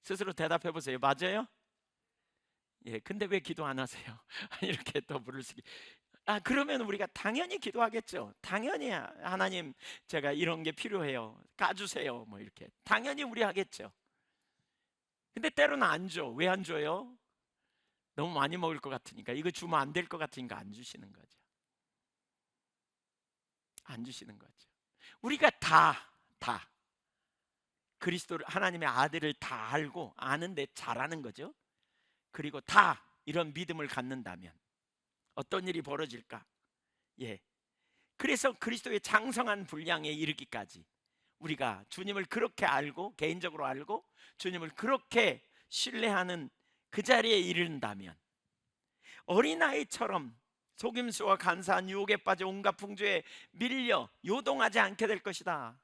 스스로 대답해 보세요. 맞아요? 예, 근데 왜 기도 안 하세요? 이렇게 또 물을 수. 그러면 우리가 당연히 기도하겠죠. 당연히 하나님 제가 이런 게 필요해요. 까주세요. 뭐 이렇게 당연히 우리 하겠죠. 근데 때로는 안 줘. 왜 안 줘요? 너무 많이 먹을 것 같으니까, 이거 주면 안 될 것 같으니까 안 주시는 거죠. 안 주시는 거죠. 우리가 다 그리스도를, 하나님의 아들을 다 알고 아는데 잘하는 거죠. 그리고 다 이런 믿음을 갖는다면 어떤 일이 벌어질까? 예. 그래서 그리스도의 장성한 분량에 이르기까지 우리가 주님을 그렇게 알고, 개인적으로 알고 주님을 그렇게 신뢰하는 그 자리에 이른다면 어린아이처럼 속임수와 간사한 유혹에 빠져 온갖 풍조에 밀려 요동하지 않게 될 것이다.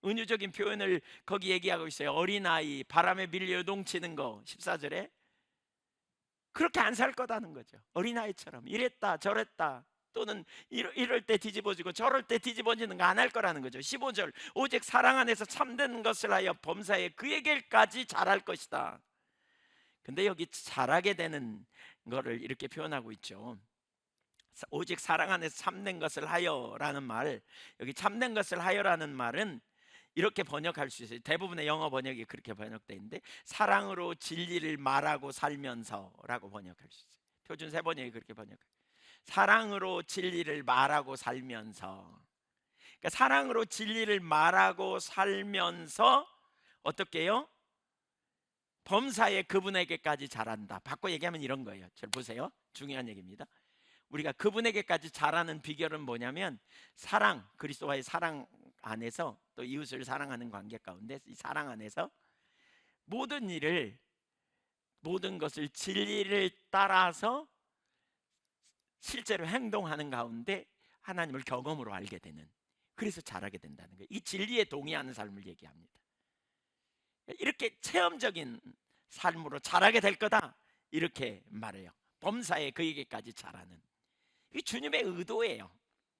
은유적인 표현을 거기 얘기하고 있어요. 어린아이 바람에 밀려 요동치는 거 14절에 그렇게 안 살 거다는 거죠. 어린아이처럼 이랬다 저랬다 또는 이럴 때 뒤집어지고 저럴 때 뒤집어지는 거 안 할 거라는 거죠. 15절 오직 사랑 안에서 참된 것을 하여 범사에 그에게까지 잘할 것이다. 근데 여기 잘하게 되는 거를 이렇게 표현하고 있죠. 오직 사랑 안에서 참된 것을 하여라는 말, 여기 참된 것을 하여라는 말은 이렇게 번역할 수 있어요. 대부분의 영어 번역이 그렇게 번역되어 있는데 사랑으로 진리를 말하고 살면서라고 번역할 수 있어요. 표준 세 번역이 그렇게 번역해요. 사랑으로 진리를 말하고 살면서. 그러니까 사랑으로 진리를 말하고 살면서 어떻게 해요? 범사에 그분에게까지 잘한다. 바꿔 얘기하면 이런 거예요. 잘 보세요. 중요한 얘기입니다. 우리가 그분에게까지 잘하는 비결은 뭐냐면 사랑, 그리스도와의 사랑 안에서 또 이웃을 사랑하는 관계 가운데 이 사랑 안에서 모든 일을, 모든 것을 진리를 따라서 실제로 행동하는 가운데 하나님을 경험으로 알게 되는, 그래서 잘하게 된다는 거예요. 이 진리에 동의하는 삶을 얘기합니다. 이렇게 체험적인 삶으로 잘하게 될 거다 이렇게 말해요. 범사에 그에게까지 잘하는, 이 주님의 의도예요.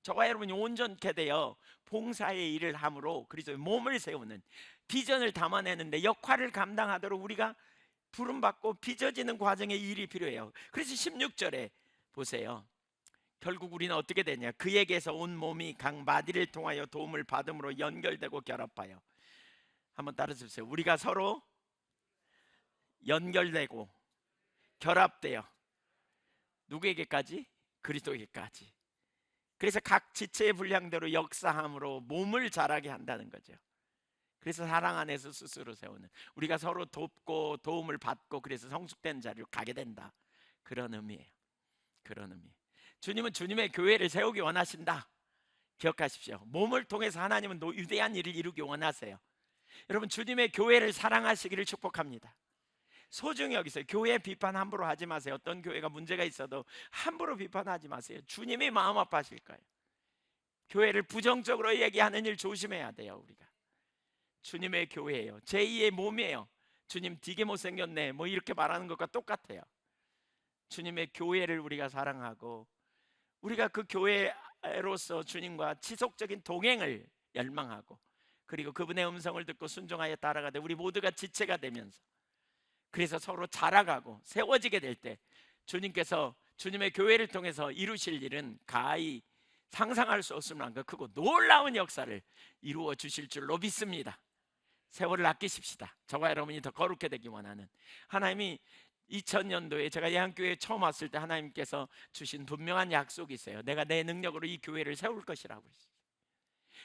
저와 여러분이 온전케 되어 봉사의 일을 함으로 그리스도의 몸을 세우는, 비전을 담아내는데 역할을 감당하도록 우리가 부름받고 빚어지는 과정에 일이 필요해요. 그래서 16절에 보세요. 결국 우리는 어떻게 되냐? 그에게서 온 몸이 각 마디를 통하여 도움을 받음으로 연결되고 결합하여. 한번 따라해주세요. 우리가 서로 연결되고 결합되어 누구에게까지? 그리스도에게까지. 그래서 각 지체의 분량대로 역사함으로 몸을 자라게 한다는 거죠. 그래서 사랑 안에서 스스로 세우는, 우리가 서로 돕고 도움을 받고 그래서 성숙된 자리로 가게 된다, 그런 의미예요. 그런 의미. 주님은 주님의 교회를 세우기 원하신다. 기억하십시오. 몸을 통해서 하나님은 위대한 일을 이루기 원하세요. 여러분, 주님의 교회를 사랑하시기를 축복합니다. 소중히 여기세요. 교회 비판 함부로 하지 마세요. 어떤 교회가 문제가 있어도 함부로 비판하지 마세요. 주님이 마음 아파하실 거예요. 교회를 부정적으로 얘기하는 일 조심해야 돼요. 우리가 주님의 교회예요. 제2의 몸이에요. 주님 되게 못생겼네 뭐 이렇게 말하는 것과 똑같아요. 주님의 교회를 우리가 사랑하고 우리가 그 교회로서 주님과 지속적인 동행을 열망하고 그리고 그분의 음성을 듣고 순종하여 따라가되 우리 모두가 지체가 되면서 그래서 서로 자라가고 세워지게 될 때 주님께서 주님의 교회를 통해서 이루실 일은 가히 상상할 수 없을 만큼 크고 놀라운 역사를 이루어 주실 줄로 믿습니다. 세월을 아끼십시다. 저와 여러분이 더 거룩해 되기 원하는, 하나님이 2000년도에 제가 예한교회에 처음 왔을 때 하나님께서 주신 분명한 약속이 있어요. 내가 내 능력으로 이 교회를 세울 것이라고 했어요.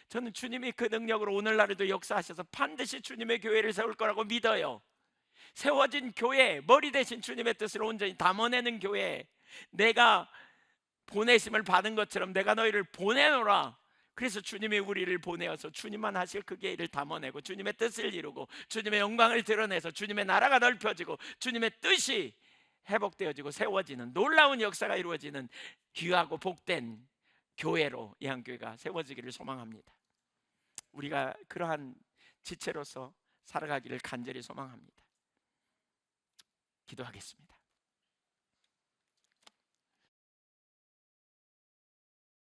저는 주님이 그 능력으로 오늘날에도 역사하셔서 반드시 주님의 교회를 세울 거라고 믿어요. 세워진 교회, 머리 대신 주님의 뜻을 온전히 담아내는 교회, 내가 보내심을 받은 것처럼 내가 너희를 보내노라. 그래서 주님이 우리를 보내어서 주님만 하실 그 일을 담아내고 주님의 뜻을 이루고 주님의 영광을 드러내서 주님의 나라가 넓혀지고 주님의 뜻이 회복되어지고 세워지는 놀라운 역사가 이루어지는 귀하고 복된 교회로 예한교회가 세워지기를 소망합니다. 우리가 그러한 지체로서 살아가기를 간절히 소망합니다. 기도하겠습니다.